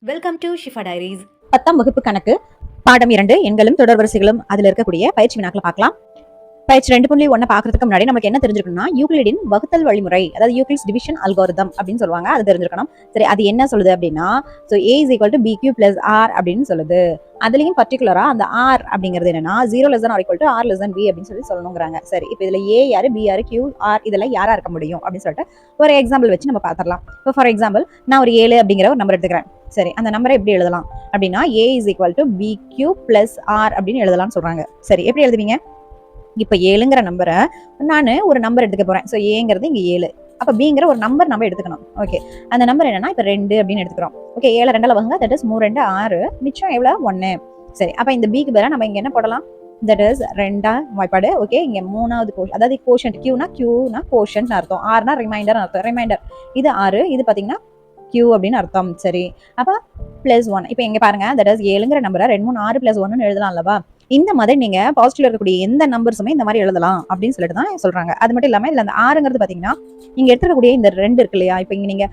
Welcome to Shifa diaries. 10ஆம் வகுப்பு கணக்கு பாடம் 2 எண்களும் தொடர் வரிசைகளும் அதுல இருக்கக்கூடிய பயிற்சி வினாக்களை பார்க்கலாம். பயிற்சி 2.1 பாக்குறதுக்கு முன்னாடி நமக்கு என்ன தெரிஞ்சிருக்கணும்னா யூக்ளிடின் வகுத்தல் வழிமுறை, அதாவது யூக்ளிட்ஸ் டிவிஷன் அல்காரிதம் அப்படின்னு சொல்லுவாங்க, அது தெரிஞ்சிருக்கணும். சரி, அது என்ன சொல்லுது அப்படின்னா a is equal to bq plus r அப்படின்னு சொல்லுது. அதுலயும் பர்டிகுலரா அந்த r அப்படிங்கிறது என்னன்னா 0 less than or equal to r less than b அப்படின்னு சொல்லணுங்கிறாங்க. சரி, இப்போ இதுல a யாரு, b யாரு, q r இதெல்லாம் யாரா இருக்க முடியும் அப்படின்னு சொல்லிட்டு ஒரு எக்ஸாம்பிள் வச்சு நம்ம பாத்திரலாம். இப்போ ஃபார் எக்ஸாம்பிள் நான் ஒரு 7 அப்படிங்கிற ஒரு நம்பர் எடுத்துக்கிறேன். சரி, அந்த நம்பரை எப்படி எழுதலாம் அப்படின்னா a is equal to bq plus r அப்படின்னு எழுதலாம்னு சொல்றாங்க. சரி, எப்படி எழுதுவீங்க? இப்ப 7ங்கிற நம்பரை நான் ஒரு நம்பர் எடுத்துக்க போறேன். ஸோ ஏங்கிறது இங்க 7, அப்ப பிங்கிற ஒரு நம்பர் நம்ம எடுத்துக்கணும். ஓகே, அந்த நம்பர் என்னன்னா இப்ப 2 அப்படின்னு எடுத்துக்கிறோம். ஓகே, 7 2 வகுங்க, தட் இஸ் 3 2 6, மிச்சம் எவ்வளவு 1. சரி, அப்ப இந்த பிக்கு பதிலா நம்ம இங்க என்ன போடலாம், தட் இஸ் 2 வாய்ப்பாடு. ஓகே, இங்க 3வது கோஷன், அதாவது கோஷன்ட், கியூனா கோஷன்ட் அர்த்தம், ஆர்னா ரிமைண்டர் அர்த்தம். ரிமைண்டர் இது 6, இது பாத்தீங்கன்னா Q அப்படின்னு அர்த்தம். சரி, அப்ப +1. இப்போ இங்க பாருங்க, தட் இஸ் 7ங்கிற நம்பரை 2 3 6 +1 எழுதலாம் அல்லவா? இந்த மாதிரி நீங்க பாசிட்டிவ்ல இருக்கக்கூடிய எந்த நம்பர்ஸுமே இந்த மாதிரி எழுதலாம் அப்படின்னு சொல்லிட்டு தான் சொல்றாங்க. அது மட்டும் இல்லாம இல்ல அந்த 6ங்கிறது பாத்தீங்கன்னா இங்க எடுத்துக்கூடிய இந்த 2 இருக்கு இல்லையா, இப்போ இங்க நீங்க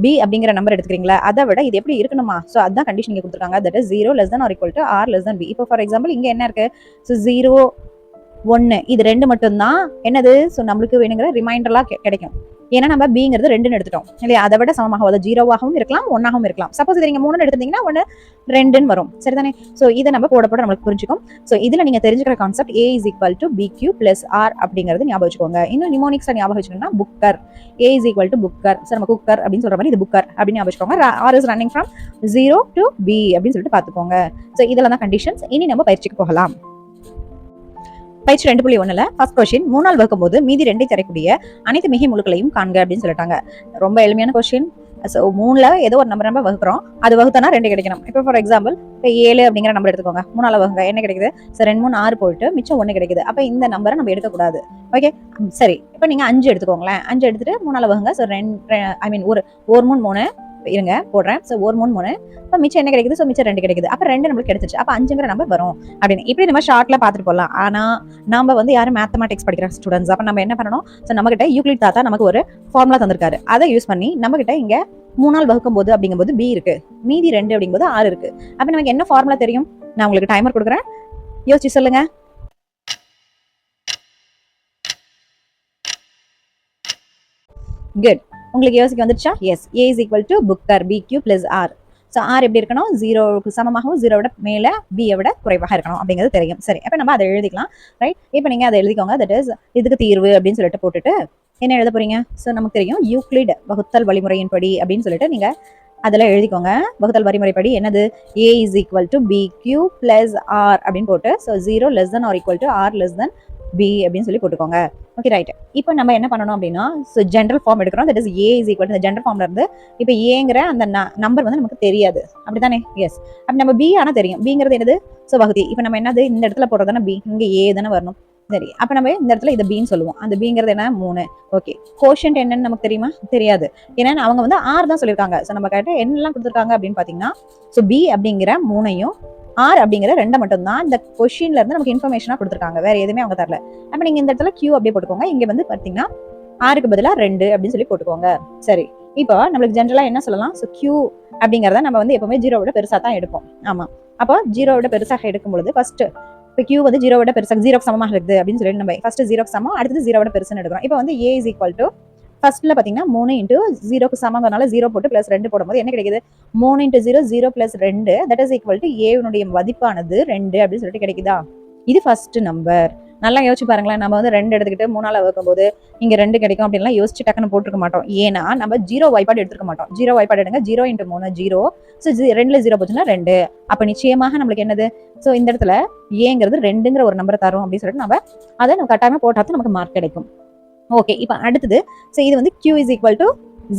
b அப்படிங்கிற நம்பர் எடுத்துக்கிறீங்களா, அதை விட இது எப்படி இருக்கணுமா? ஸோ அதான் கண்டிஷன் இங்க கொடுத்துருக்காங்க, that is 0 less than or equal to r less than b. இப்போ ஃபார் எக்ஸாம்பிள் இங்க என்ன இருக்கு, ஸோ 0 1 இது 2 மட்டும்தான் என்னது, ஸோ நம்மளுக்கு வேணுங்கிற ரிமைண்டர்லாம் கிடைக்கும். ஏன்னா நம்ம பிங்கிறது 2ன்னு எடுத்துட்டோம் இல்லையா, அதை விட சமமாக, அதாவது 0வாகவும் இருக்கலாம் 1ஆகவும் இருக்கலாம். சப்போஸ் இதை நீங்க 3ன்னு எடுத்தீங்கன்னா 1 2ன்னு வரும். சரிதானே? ஸோ இதை நம்ம போட நம்மளுக்கு புரிஞ்சுக்கும். ஸோ இதுல நீங்க தெரிஞ்சுக்கிற concept a is equal to bq plus r அப்படிங்கிறது ஞாபகம் வச்சுக்கோங்க. இன்னும் நிமோனிக்ஸ் ஞாபகம் வச்சுக்கோங்கன்னா புக்கர், a is equal to புக்கர். சரி, நம்ம குக்கர் அப்படின்னு சொல்ற மாதிரி இது புக்கர் அப்படின்னு ஞாபகம் வச்சுக்கோங்க. r is running from 0 to b அப்படின்னு சொல்லிட்டு பாத்துக்கோங்க. ஸோ இதெல்லாம் தான் கண்டிஷன்ஸ். இனி நம்ம பயிற்சிக்கு போகலாம். பயிற்சி 2.1ல ஃபர்ஸ்ட் கொஸ்டின், 3ஆல் வகுக்கும் போது மீதி 2ஐ தரக்கூடிய அனைத்து மிகை முழுக்களையும் காண்க அப்படின்னு சொல்லிட்டாங்க. ரொம்ப எளிமையான கொஸ்டின். ஸோ 3ல ஏதோ ஒரு நம்பர் நம்ம வகுக்கிறோம், அது வகுத்தானா 2 கிடைக்கணும். இப்போ ஃபார் எக்ஸாம்பிள் இப்போ 7 அப்படிங்கிற நம்பர் எடுத்துக்கோங்க, 3ஆல் வகுங்க, என்ன கிடைக்குது? ஸோ 2 3 6 போயிட்டு மிச்சம் 1 கிடைக்குது. அப்போ இந்த நம்பரை நம்ம எடுக்கக்கூடாது. ஓகே, சரி, இப்போ நீங்க 5 எடுத்துக்கோங்களேன், 5 எடுத்துட்டு 3ஆல் வகுங்க. ஸோ 2 ஒரு 3 3 இருங்க போடுறேன். ஸோ 1 3 3, இப்போ மிச்சம் என்ன கிடைக்குது? ஸோ மிச்சம் 2 கிடைக்குது. அப்போ 2 நம்மளுக்கு கிடைச்சிச்சு. அப்போ 5ங்கிற நம்பர் வரும் அப்படின்னு இப்படி நம்ம ஷார்ட்ல பார்த்துட்டு போகலாம். ஆனா நம்ம யாரும் மேத்தமெட்டிக்ஸ் படிக்கிற ஸ்டூடெண்ட்ஸ், அப்போ நம்ம என்ன பண்ணணும், ஸோ நம்ம கிட்ட யூக்ளிட் தாத்தா நமக்கு ஒரு ஃபார்முலா தந்திருக்காரு, அதை யூஸ் பண்ணி நம்ம கிட்ட இங்க 3ஆல் வகுக்கும் போது அப்படிங்கும்போது b இருக்கு, மீதி 2 அப்படிங்கும்போது 6 இருக்கு. அப்ப நமக்கு என்ன ஃபார்முலா தெரியும்? நான் உங்களுக்கு டைமர் கொடுக்குறேன், யோசிச்சு சொல்லுங்க. குட், உங்களுக்கு யோசிக்க வந்துருச்சா? Yes, a is equal to புக்கர் bq plus r. So r எப்படி இருக்கணும்? 0க்கு சமமாகவும் 0 விட மேல b விட குறைவாக இருக்கணும் அப்படிங்கிறது தெரியும். சரி, அப்ப நம்ம அதை எழுதிக்கலாம். ரைட், இப்போ நீங்க அதை எழுதிக்கோங்க. தட் இஸ் இதுக்கு தீர்வு அப்படின்னு சொல்லிட்டு போட்டுட்டு என்ன எழுத போறீங்க? ஸோ நமக்கு தெரியும் யூக்ளிட் வகுத்தல் வழிமுறையின் படி அப்படின்னு சொல்லிட்டு நீங்க அதில் எழுதிக்கோங்க. வகுத்தல் வழிமுறைப்படி என்னது, a is equal to bq plus r அப்படின்னு போட்டு, so 0 less than or equal to r less than b அப்படின்னு சொல்லி போட்டுக்கோங்க. Okay, right. இப்போ நம்ம என்ன பண்ணணும் அப்படின்னா, ஸோ ஜென்ரல் ஃபார்ம் எடுக்கிறோம். That is a is equal to இந்த ஜென்ரல் ஃபார்ம்ல இருந்து இப்போ ஏங்கிற அந்த நம்பர் நமக்கு தெரியாது, அப்படித்தானே? எஸ், அப்படி நம்ம b ஆனா தெரியும். பிங்கிறது என்னது? ஸோ வகுதி. இப்போ நம்ம என்னது இந்த இடத்துல போடுறதானே b, இங்க a தானே வரணும். சரி, அப்ப நம்ம இந்த இடத்துல இதை பின்னு சொல்லுவோம். அந்த பிங்கிறது என்ன? 3. ஓகே, கோஷன்ட் என்னன்னு நமக்கு தெரியுமா? தெரியாது. ஏன்னா அவங்க 6 தான் சொல்லியிருக்காங்க. ஸோ நம்ம கிட்ட என்னெல்லாம் கொடுத்துருக்காங்க அப்படின்னு பாத்தீங்கன்னா, ஸோ b அப்படிங்கிற 3ஐயும் r அப்படிங்கிற 2 மட்டும் தான் இந்த கொஸ்டின்ல இருந்து நமக்கு இன்ஃபர்மேஷனா கொடுத்துருக்காங்க, வேற எதுவுமே அவங்க தரல. அப்ப நீங்க இந்த இடத்துல q அப்படியே போட்டுக்கோங்க. இங்க பாத்தீங்கன்னா rக்கு பதிலா 2 அப்படின்னு சொல்லி போட்டுக்கோங்க. சரி, இப்போ நம்மளுக்கு ஜென்ரலா என்ன சொல்லலாம், ஸோ q அப்படிங்கறத நம்ம எப்பவுமே 0 விட பெருசா தான் எடுப்போம். ஆமா, அப்போ 0 விட பெருசாக எடுக்கும் பொழுது ஃபர்ஸ்ட் இப்போ q 0 விட பெருசாக 0க்கு சமமாக இருக்குது அப்படின்னு சொல்லி நம்ம ஃபர்ஸ்ட் 0க்கு சமம், அடுத்து 0 விட பெருசுன்னு எடுக்கிறோம். இப்போ a is equal to ஃபர்ஸ்ட்ல பாத்தீங்கன்னா 3 × 0க்கு சமங்கிறனால 0 போட்டு +2 போடும்போது என்ன கிடைக்குது? 3 × 0 0 + 2 that is equal to a மதிப்பானது 2 அப்படின்னு சொல்லிட்டு கிடைக்குதா? இது ஃபர்ஸ்ட் நம்பர். நல்லா யோசிச்சு பாருங்களேன். நம்ம 2 எடுத்துக்கிட்டு 3ஆல் வகுக்கும்போது இங்க 2 கிடைக்கும் அப்படின்லாம் யோசிச்சு டக்குன்னு போட்டுருக்க மாட்டோம். ஏன்னா நம்ம 0 வாய்ப்பாடு எடுத்துக்க மாட்டோம். 0 வாய்ப்பாடு எடுங்க, 0 × 3 0. ஸோ 2ல 0 போச்சுன்னா 2. அப்ப நிச்சயமாக நம்மளுக்கு என்னது? ஸோ இந்த இடத்துல ஏங்கிறது 2ங்கிற ஒரு நம்பரை தரும் அப்படின்னு சொல்லிட்டு அதை நம்ம கட்டாயமா போட்டாதான் நமக்கு மார்க் கிடைக்கும். ஓகே, இப்போ அடுத்தது, ஸோ இது q is equal to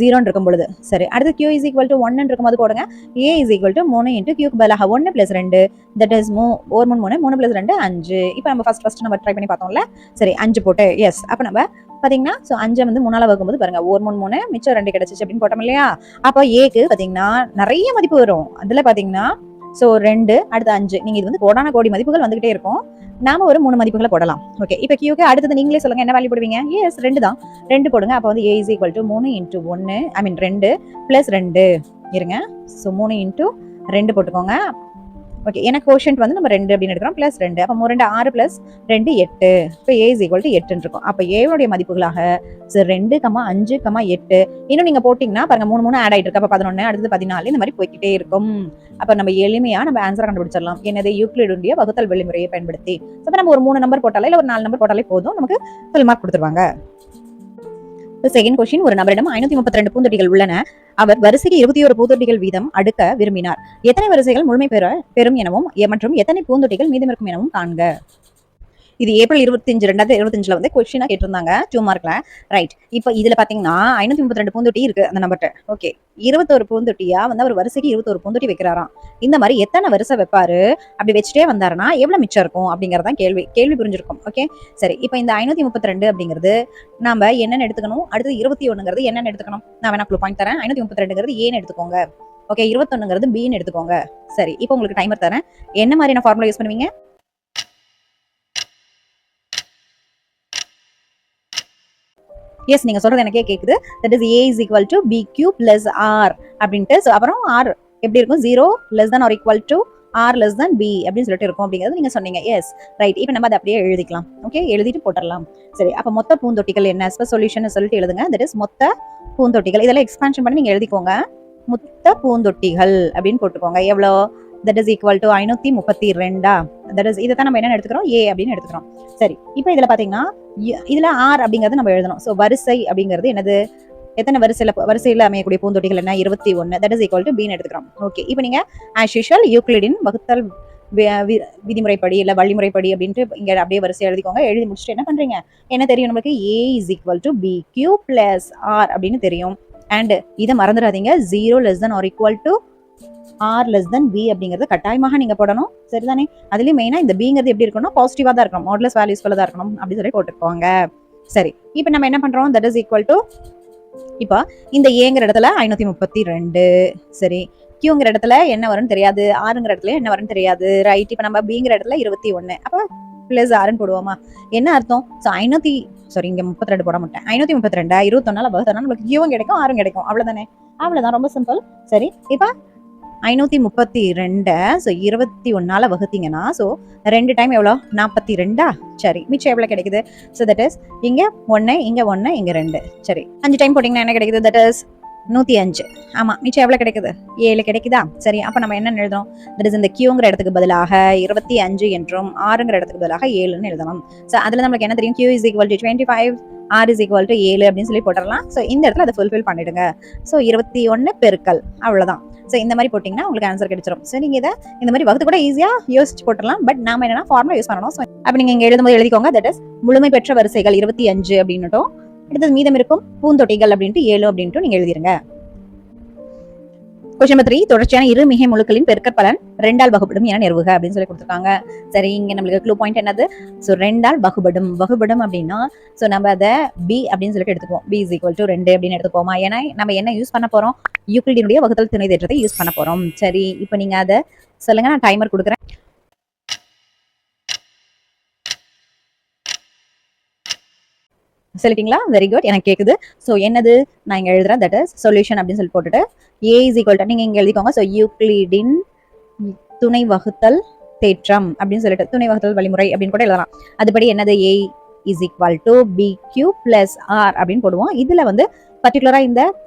0 இருக்கும் பொழுது, சரி, அடுத்து q is equal to 1 இருக்கும்போது போடுங்க. a is equal to 3 × q க்கு பதிலாக 1 + 2 தட் இஸ் 1 3 3 + 2 5. இப்போ நம்ம ஃபர்ஸ்ட் நம்ம ட்ரை பண்ணி பார்த்தோம்ல. சரி, 5 போட்டு எஸ். அப்போ நம்ம பாத்தீங்கன்னா ஸோ 5 3ஆல் வகுக்கும்போது பாருங்க 1 3 3 மிச்சம் 2 கிடைச்சிச்சு அப்படின்னு போட்டோம் இல்லையா? அப்போ ஏக்கு பாத்தீங்கன்னா நிறைய மதிப்பு வரும். அதுல பாத்தீங்கன்னா ஸோ 2 அடுத்து 5, நீங்க இது கோடான கோடி மதிப்புகள் வந்துகிட்டே இருக்கும். நாம ஒரு 3 மதிப்புகளை போடலாம். ஓகே, இப்போ q அடுத்தது நீங்களே சொல்லுங்க, என்ன வேல்யூ போடுவீங்க? எஸ், 2 தான். 2 போடுங்க. அப்போ a is equal to 3 × 1 ஐ மீன் 2 + 2 இருங்க. ஸோ 3 இன்ட்டு 2 போட்டுக்கோங்க. ஓகே, எனக்கு கோஷன்ட் வந்து நம்ம 2 அப்படின்னு எடுக்கிறோம், பிளஸ் 2. அப்போ 3 6 பிளஸ் 2 8. இப்போ ஏ இஸ் ஈக்குவல் டு 8 இருக்கும். அப்போ ஏவுடைய மதிப்புகளாக 2, 5, 8. இன்னும் நீங்க போட்டீங்கன்னா பாருங்க 3 3 ஆட் ஆயிட்டு இருக்கு. அப்போ 11, அடுத்தது 14, இந்த மாதிரி போய்கிட்டே இருக்கும். அப்போ நம்ம எளிமையா நம்ம ஆன்சரை கண்டுபிடிச்சிடலாம். என்னது? யூக்ளிடுடைய வகுத்தல் வழிமுறையை பயன்படுத்தி. அப்போ நம்ம ஒரு 3 நம்பர் போட்டாலே இல்லை ஒரு 4 நம்பர் போட்டாலே போதும், நமக்கு ஃபுல் மார்க் கொடுத்துருவாங்க. செகண்ட் கொஸ்டின், ஒரு நபரிடம் 532 பூந்தொட்டிகள் உள்ளன. அவர் வரிசைக்கு 21 பூந்தொட்டிகள் வீதம் அடுக்க விரும்பினார். எத்தனை வரிசைகள் முழுமை பெறும் எனவும் மற்றும் எத்தனை பூந்தொட்டிகள் மீதமிருக்கும் எனவும் காண்க. இது ஏப்ரல் 25, 2025 வந்து கொஸ்டினா கேட்டிருந்தாங்க 2 மார்க்ல. ரைட். இப்போ இதுல பாத்தீங்கன்னா 532 பூந்தொட்டி இருக்கு அந்த நம்பர்ட்ட. ஓகே, 21 பூந்தொட்டியா வந்து அவர் வரிசைக்கு 21 பூந்தொட்டி வைக்கிறாராம். இந்த மாதிரி எத்தனை வரிசை வைப்பாரு, அப்படி வச்சுட்டே வந்தாருன்னா எவ்வளவு மிச்சம் இருக்கும் அப்படிங்கறதான் கேள்வி புரிஞ்சிருக்கும். ஓகே, சரி. இப்போ இந்த 532 அப்படிங்கிறது நாம என்னன்னு எடுத்துக்கணும், அடுத்து 21ங்கிறது என்னன்னு எடுத்துக்கணும். நான் வேணா பாயிண்ட் தரேன். 532ங்கிறது ஏன்னு எடுத்துக்கோங்க. ஓகே, 21ங்கிறது பின்னு எடுத்துக்கோங்க. சரி, இப்போ உங்களுக்கு டைமர் தரேன். என்ன மாதிரியான ஃபார்முலா யூஸ் பண்ணுவீங்க? எஸ், நீங்க சொல்றது எனக்கே கேக்குது. That is a is equal to bq plus r அப்படின்ட்டு. அப்புறம் r எப்படி இருக்கும்? 0 less than or equal to r less than b அப்படின்னு சொல்லிட்டு இருக்கும் அப்படிங்கிறது நீங்க சொன்னீங்க. Yes, right. இப்போ நம்ம அதை அப்படியே எழுதிக்கலாம். ஓகே, எழுதிட்டு போட்டுடலாம். சரி, அப்போ மொத்த பூந்தொட்டிகள் என்ன சொல்யூஷன் சொல்லிட்டு எழுதுங்க. தட் இஸ் மொத்த பூந்தொட்டிகள். இதெல்லாம் எக்ஸ்பான்ஷன் பண்ணி நீங்க எழுதிக்கோங்க. மொத்த பூந்தொட்டிகள் அப்படின்னு போட்டுக்கோங்க. எவ்வளோ? that is equal to 532. that is இதை தான் நம்ம என்ன எடுத்துக்கிறோம்? a அப்படின்னு எடுத்துக்கிறோம். சரி, இப்போ இதுல பாத்தீங்கன்னா இதுல r அப்படிங்கறது நம்ம எழுதணும். சோ வரிசை அப்படிங்கிறது என்னது? எத்தனை வரிசையில அமையக்கூடிய பூந்தொட்டிகள் என்ன? 21. that is equal to b ன்னு எடுத்துக்கிறோம். ஓகே, இப்போ நீங்க as usual யூக்ளிடின் வகுத்தல் விதிமுறைப்படி இல்ல வழிமுறைப்படி அப்படின்ட்டு இங்க அப்படியே வரிசை எழுதிக்கோங்க. எழுதி முடிச்சுட்டு என்ன பண்றீங்க? என்ன தெரியும் நமக்கு? a is equal to bq plus r அப்படின்னு தெரியும். அண்ட் இதை மறந்துடாதீங்க, 0 less than or equal to r less than b அப்படிங்கறது கட்டாயமாக நீங்க போடணும். சரிதானே? அதுலயும் மெயினா இந்த bங்கிறது எப்படி இருக்கணும்? பாசிட்டிவா தான் இருக்கணும், மாடுலஸ் வேல்யூஸ்குள்ள தான் இருக்கணும் அப்படி சொல்லி போட்டுக்கோங்க. சரி, இப்போ நம்ம என்ன பண்றோம்? that is equal to இப்போ இந்த ஏங்கிற இடத்துல 532. சரி, கியூங்கிற இடத்துல என்ன வரும்னு தெரியாது, ஆறுங்கிற இடத்துல என்ன வரும்னு தெரியாது. ரைட். இப்போ நம்ம பிங்கிற இடத்துல 21, அப்போ பிளஸ் ஆறுன்னு போடுவோமா? என்ன அர்த்தம்? இங்க 32 போட மாட்டேன். 532 21 வகுத்தோம்னா நமக்கு கியூவும் கிடைக்கும், ஆறும் கிடைக்கும். அவ்வளவுதான், ரொம்ப சிம்பிள். சரி, இப்போ 532 21 வகுத்தீங்கன்னா 2 டைம் எவ்வளோ? 42. சரி, மிச்சம் எவ்வளவு கிடைக்குது? தட் இஸ் இங்க 1 இங்க 1 இங்க 2. சரி, 5 டைம் போட்டீங்கன்னா என்ன கிடைக்குது? That is 105. ஆமா, மிச்சம் எவ்வளவு கிடைக்குது? 7 கிடைக்குதா? சரி, அப்ப நம்ம என்ன எழுதணும்? தட் இஸ் இந்த கியூங்கிற இடத்துக்கு பதிலாக 25 என்றும் ஆறுங்கிற இடத்துக்கு பதிலாக 7ன்னு எழுதணும். அதுல நமக்கு என்ன தெரியும்? Q is equal to 25, R is equal to 7 அப்படின்னு சொல்லி போட்டுடலாம். இந்த இடத்துல அதை ஃபுல்ஃபில் பண்ணிடுங்க. 21 பெருக்கல், அவ்வளவுதான். இந்த மாதிரி போட்டீங்கன்னா உங்களுக்கு ஆன்சர் கிடைச்சிடும். நீங்க இதை இந்த மாதிரி வகுத்து கூட ஈஸியா யோசிச்சு போட்டுடலாம். பட் நாம என்னன்னா ஃபார்முலா யூஸ் பண்ணணும். அப்ப நீங்க இங்க எழுதும்போது எழுதிக்கோங்க. தட் இஸ் முழுமை பெற்ற வரிசைகள் 25 அப்படின்னுட்டும், அடுத்தது மீதம் இருக்கும் பூந்தொட்டிகள் அப்படின்ட்டு 7 அப்படின்ட்டு நீங்க எழுதிருங்க. கொஸ்டின் நம்பர் 3, தொடர்ச்சியான இரு மிகை முழுக்களின் பெருக்கற்பலன் 2ஆல் வகுப்படும் என நிறுவுக அப்படின்னு சொல்லி கொடுத்துருக்காங்க. சரி, இங்க நம்மளுக்கு க்ளூ பாயிண்ட் என்னது? 2ஆல் வகுப்படும் அப்படின்னா நம்ம அதை b அப்படின்னு சொல்லிட்டு எடுத்துக்குவோம். b is equal to 2 அப்படின்னு எடுத்துக்கோமா? ஏன்னா நம்ம என்ன யூஸ் பண்ண போறோம்? யூக்ளிடினுடைய வகுத்தல் துணை தேற்றத்தை யூஸ் பண்ண போறோம். சரி, இப்போ நீங்க அதை சொல்லுங்க, நான் டைமர் கொடுக்குறேன். சொல்லிட்டீங்களா? வெரி குட், எனக்கு கேக்குது. என்னது நான் இங்க எழுதுறேன். தட் இஸ் சொல்யூஷன் அப்படின்னு சொல்லி போட்டுட்டு a is equal to நீங்க இங்க எழுதிக்கோங்க. யூக்ளிடின் துணை வகுத்தல் தேற்றம் அப்படின்னு சொல்லிட்டு துணை வகுத்தல் வழிமுறை அப்படின்னு கூட எழுதலாம். அதுபடி என்னது? a is equal to bq plus r அப்படின்னு போடுவோம். இதுல வந்து பர்டிகுலரா இந்த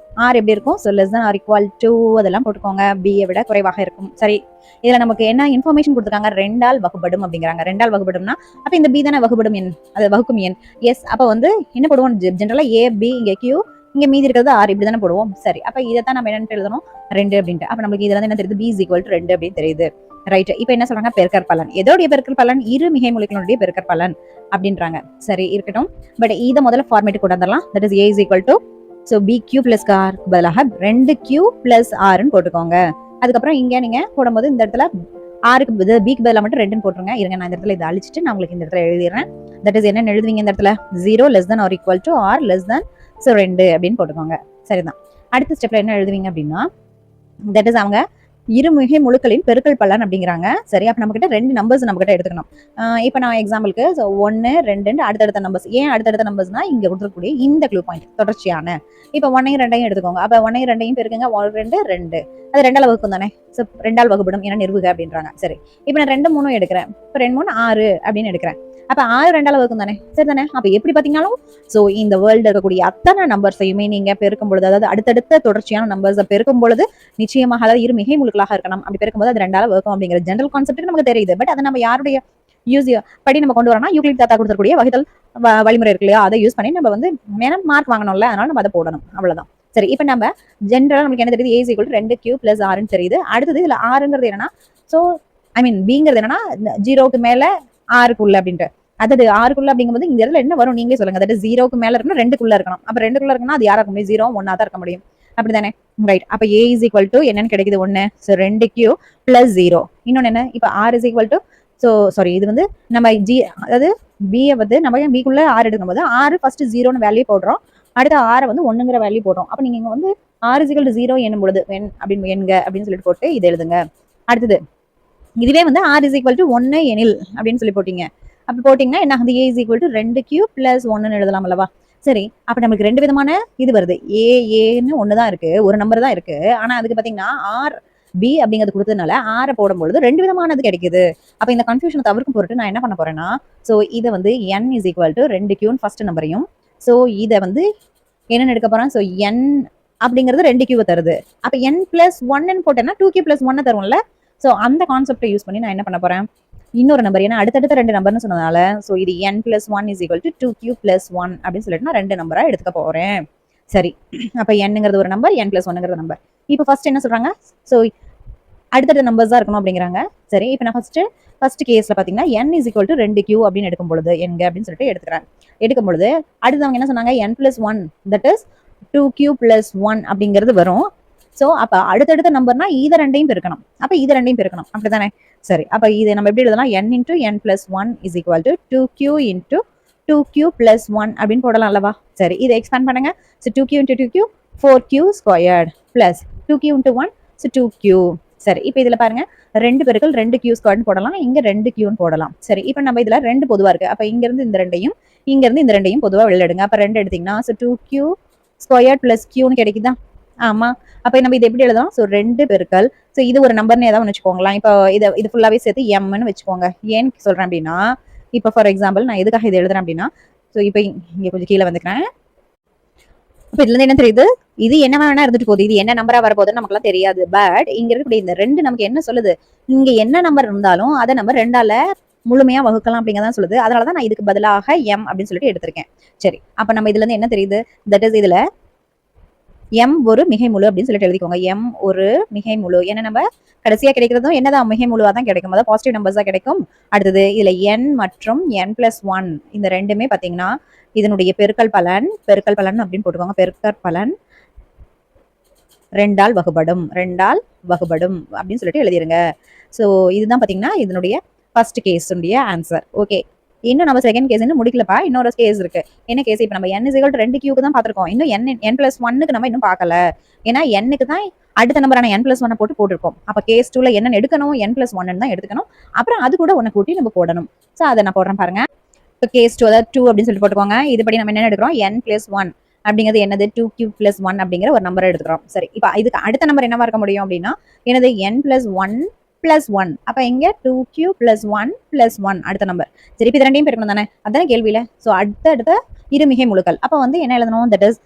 r எப்படி இருக்கும்? less than or equal to அதெல்லாம் போட்டுக்கோங்க. b விட குறைவாக இருக்கும். சரி, இதுல நமக்கு என்ன இன்ஃபர்மேஷன் கொடுத்துருக்காங்க? 2ஆல் வகுப்படும் அப்படிங்கிறாங்க. 2ஆல் வகுப்படும்னா அப்ப இந்த b தானே வகுப்படும் எண், அது வகுக்கும் எண். எஸ், அப்ப வந்து என்ன போடுவோம்? ஜென்ரலா a b இங்க q இங்க மீதி இருக்கிறது r இப்படி தானே போடுவோம். சரி, அப்ப இதைத்தான் நம்ம என்னன்னு எழுதணும்? 2 அப்படின்ட்டு. அப்ப நமக்கு இதுல என்ன தெரியுது? b is equal to 2 அப்படின்னு தெரியுது. ரைட். இப்போ என்ன சொல்றாங்க? பெருக்கற்பலன். எதோடைய பெருக்கற்பலன்? இரு மிகை முழுக்களுடைய பெருக்கற்பலன் அப்படின்றாங்க. சரி, இருக்கட்டும். பட் இதை முதல்ல ஃபார்மேட் கொண்டு வந்துடலாம். That is a is equal to bq plus r பதிலாக 2q plus r ன்னு போட்டுக்கோங்க. அதுக்கப்புறம் இங்க நீங்க போடும்போது இந்த இடத்துல ஆருக்கு பிக்கு பதிலாக மட்டும் 2ன்னு போட்டுருங்க. இருங்க, நான் இந்த இடத்துல இதை அழிச்சிட்டு நான் உங்களுக்கு இந்த இடத்துல எழுதிடுறேன். தட் இஸ் என்ன எழுதுவீங்க இந்த இடத்துல? 0 less than or equal to r less than 2 அப்படின்னு போட்டுக்கோங்க. சரிதான். அடுத்த ஸ்டெப்ல என்ன எழுதுவீங்க அப்படின்னா, தட் இஸ் அவங்க இரு மிகை முழுக்களின் பெருக்கல் பலன் அப்படிங்கிறாங்க. சரி, அப்ப நம்ம கிட்ட 2 நம்பர்ஸ் நம்ம கிட்ட எடுத்துக்கணும். இப்ப நான் எக்ஸாம்பிளுக்கு 1, 2 அடுத்தடுத்த நம்பர்ஸ். ஏன் அடுத்தடுத்த நம்பர்ஸ்னா இங்க கொடுத்துருக்கூடிய இந்த க்ளூ பாயிண்ட் தொடர்ச்சியான. இப்ப 1ஐயும் 2ஐயும் எடுத்துக்கோங்க. அப்ப 1ஐயும் 2ஐயும் பெருக்குங்க. 1 2 2 அது 2ஆல வகுக்கும் தானே. சோ 2ஆல் வகுப்படும் ஏன்னா நிறுவுக அப்படின்றாங்க. சரி, இப்ப நான் 2 3 எடுக்கிறேன். இப்ப 2 3 6 அப்படின்னு எடுக்கிறேன். அப்ப 6 2ஆல வகுக்கும் தானே. சரி தானே. அப்ப எப்படி பாத்தீங்கன்னாலும் சோ இந்த வேர்ல்டு இருக்கக்கூடிய அத்தனை நம்பர்ஸையுமே நீங்க பெருக்கும் பொழுது, அதாவது அடுத்தடுத்த தொடர்ச்சியான நம்பர்ஸை பெருக்கும் பொழுது நிச்சயமாக அதாவது இரு மிகை முழுக்களாக இருக்கணும். அப்படி பெருக்கும்போது அது 2ஆல வகுக்கும் அப்படிங்கிற ஜெனரல் கான்செப்ட் நமக்கு தெரியுது. பட் அதை நம்ம யாருடைய யூஸ் படி நம்ம கொண்டு வரணும். யூக்ளிட் தாத்தா கொடுத்துக்கூடிய வகைதல் வழிமுறை இருக்கு இல்லையா, அதை யூஸ் பண்ணி நம்ம வந்து மார்க் வாங்கணும்ல, அதனால நம்ம அதை போடணும். அவ்வளவுதான். சரி, இப்ப நம்ம ஜென்ரலா நமக்கு என்ன தெரியுது, a = 2q + 6 தெரியுது. அடுத்தது இதுல 6ங்கிறது என்னன்னா, சோ ஐ மீன் bங்கிறது என்னன்னா 0க்கு மேல 6க்குள்ள அப்படின்ட்டு. அதாவது 6க்குள்ள அப்படிங்கும்போது இந்த இடத்துல என்ன வரும் நீங்களே சொல்லுங்க. அதாவது 0க்கு மேல இருக்கணும், 2க்குள்ள இருக்கணும். அப்ப 2க்குள்ள இருக்கணும், அது யாரா இருக்க முடியும்? 0 1 தான் இருக்க முடியும். அப்படிதானே. ரைட். அப்ப a = என்னன்னு கிடைக்குது? 1. So 2q + 0. இன்னொன்னு என்ன? இப்ப r = சோ சாரி, இது வந்து நம்ம அதாவது b வந்து நம்ம b க்குள்ள r எடுக்கும்போது r ஃபர்ஸ்ட் 0ன்னு வேல்யூ போடுறோம். அடுத்து r வந்து 1ங்கிற வேல்யூ போடுறோம். அப்ப நீங்க இங்க வந்து r = 0 என்னும் பொழுது அப்படின்னு எண்க அப்படின்னு சொல்லிட்டு போட்டு இதை எழுதுங்க. அடுத்தது இதுவே வந்து r = 1 எனில் அப்படின்னு சொல்லி போட்டீங்க. அப்படி போட்டீங்கன்னா என்ன ஆகுது? a = 2q + 1ன்னு எழுதலாம் அல்லவா? சரி, அப்ப நமக்கு 2 விதமான இது வருது. ஏன்னு ஒண்ணு தான் இருக்கு, ஒரு நம்பர் தான் இருக்கு. ஆனா அதுக்கு பாத்தீங்கன்னா b அப்படிங்கிறது கொடுத்ததுனால r போடும்பொழுது 2 விதமானது கிடைக்குது. அப்ப இந்த கன்ஃபியூஷனை தவிர்க்கும் பொருட்டு நான் என்ன பண்ண போறேன்னா, சோ இதை வந்து n = 2q ஃபர்ஸ்ட் நம்பரையும், சோ இதை வந்து என்னன்னு எடுக்க போறேன். சோ n அப்படிங்கிறது 2q தருது. அப்ப n + 1ன்னு போட்டேன்னா 2q + 1 தரும்ல. சோ அந்த கான்செப்டை யூஸ் பண்ணி நான் என்ன பண்ண போறேன், இன்னொரு நம்பர், ஏன்னா அடுத்தடுத்த 2 நம்பர்னு சொன்னதால சோ இது n + 1 = 2q + 1 அப்படின்னு சொல்லிட்டு நான் 2 நம்பரா எடுத்துக்க போறேன். சரி, அப்ப nங்கிறது ஒரு நம்பர், n + 1ங்கிறது நம்பர். இப்போ ஃபர்ஸ்ட் என்ன சொல்றாங்க? சோ அடுத்தடுத்த நம்பர்ஸ் தான் இருக்கணும் அப்படிங்கிறாங்க. சரி, இப்போ நான் ஃபர்ஸ்ட் கேஸ்ல பாத்தீங்கன்னா n = 2q அப்படின்னு எடுக்கும் பொழுது எங்க அப்படின்னு சொல்லிட்டு எடுத்துக்கிறேன். எடுக்கும் பொழுது அடுத்தவங்க என்ன சொன்னாங்க? n + 1 தட் இஸ் 2q + 1 அப்படிங்கிறது வரும். சோ அப்ப அடுத்தடுத்த நம்பர்னா இத ரெண்டையும் பெருக்கணும். அப்ப இத ரெண்டையும் பெருக்கணும். அப்படிதானே. சரி, அப்ப இதை நம்ம எப்படி எழுதலாம்? n × n + 1 = 2q × 2q + 1 அப்படின்னு போடலாம் அல்லவா? சரி, இதை எக்ஸ்பேண்ட் பண்ணுங்க. so 2q × 2q 4q² plus 2q × 1 so 2q. சரி, இப்போ இதுல பாருங்க 2 பெருக்கல் 2q² போடலாம், இங்க 2qன்னு போடலாம். சரி, இப்போ நம்ம இதுல 2 பொதுவா இருக்கு. அப்ப இங்க இருந்து இந்த ரெண்டையும் இங்க இருந்து இந்த ரெண்டையும் பொதுவா வெளில எடுங்க. அப்ப 2 எடுத்தீங்கன்னா so 2q² + qன்னு கிடைக்குதா? ஆமா. அப்ப நம்ம இது எப்படி எழுதலாம்? சோ 2 பெருக்கல், சோ இது ஒரு நம்பர்னு ஏதாவது வச்சுக்கோங்களேன். இப்போ இது ஃபுல்லாவே சேர்த்து mன்னு வச்சுக்கோங்க. ஏன் சொல்றேன் அப்படின்னா, இப்போ ஃபார் எக்ஸாம்பிள் நான் எதுக்காக இதை எழுதுறேன் அப்படின்னா, சோ இப்போ இங்க கொஞ்சம் கீழே வந்துக்கிறேன். இப்ப இதுல இருந்து என்ன தெரியுது? இது என்ன வேணா இருந்துட்டு போகுது. இது என்ன நம்பரா வரப்போகுதுன்னு நமக்குலாம் தெரியாது. பட் இங்க இருக்கக்கூடிய இந்த 2 நமக்கு என்ன சொல்லுது? இங்க என்ன நம்பர் இருந்தாலும் அதை நம்ம 2ஆல முழுமையா வகுக்கலாம் அப்படிங்கறதான் சொல்லுது. அதனாலதான் நான் இதுக்கு பதிலாக m அப்படின்னு சொல்லிட்டு எடுத்திருக்கேன். சரி, அப்ப நம்ம இதுல இருந்து என்ன தெரியுது? தட் இஸ் இதுல m ஒரு மிகை முழு அப்படின்னு சொல்லிட்டு எழுதிக்கோங்க. m ஒரு மிகை முழு. ஏன்னா நம்ம கடைசியா கிடைக்கிறதும் என்னதான் மிகை முழுவா தான் கிடைக்கும். அதாவது பாசிட்டிவ் நம்பர்ஸ் தான் கிடைக்கும். அடுத்தது இதுல n மற்றும் n + 1 இந்த ரெண்டுமே பாத்தீங்கன்னா இதனுடைய பெருக்கல் பலன் அப்படின்னு போட்டுக்கோங்க. பெருக்கல் பலன் 2ஆல் வகுபடும் அப்படின்னு சொல்லிட்டு எழுதிருங்க. சோ இதுதான் பாத்தீங்கன்னா இதனுடைய ஃபர்ஸ்ட் கேஸ் உடைய ஆன்சர். ஓகே, இன்னும் நம்ம செகண்ட் கேஸ் இன்னும் முடிக்கலப்பா. இன்னொரு கேஸ் இருக்கு. என்ன கேஸ்? இப்ப நம்ம n = 2q தான் பாத்திருக்கோம். இன்னும் n + 1க்கு நம்ம இன்னும் பார்க்கல. ஏன்னா n-க்கு தான் அடுத்த நம்பரான n + 1 போட்டுருக்கோம். அப்ப கேஸ் 2ல என்ன எடுக்கணும்? n + 1 தான் எடுக்கணும். அப்புறம் அது கூட 1 கூட்டி நம்ம போடணும். சோ அதை நான் போடுறேன் பாருங்க. இப்போ கேஸ் 2 அதாவது 2 அப்படின்னு சொல்லிட்டு போட்டுக்கோங்க. இதுபடி நம்ம என்ன எடுக்கிறோம்? n + 1 அப்படிங்கிறது என்னது? 2q + 1 அப்படிங்கிற ஒரு நம்பரை எடுத்துக்கிறோம். சரி, இப்போ இதுக்கு அடுத்த நம்பர் என்னவா இருக்க முடியும் அப்படின்னா என்னது? n + 1 + 1. அப்ப இங்க 2q + 1 + 1 அடுத்த நம்பர். சரி, இப்போ இது ரெண்டையும் பெருக்கணும் தானே? அதானே கேள்வியில. சோ அடுத்த இரு மிகை முழுக்கள். அப்ப வந்து என்ன எழுதணும்? தட் இஸ்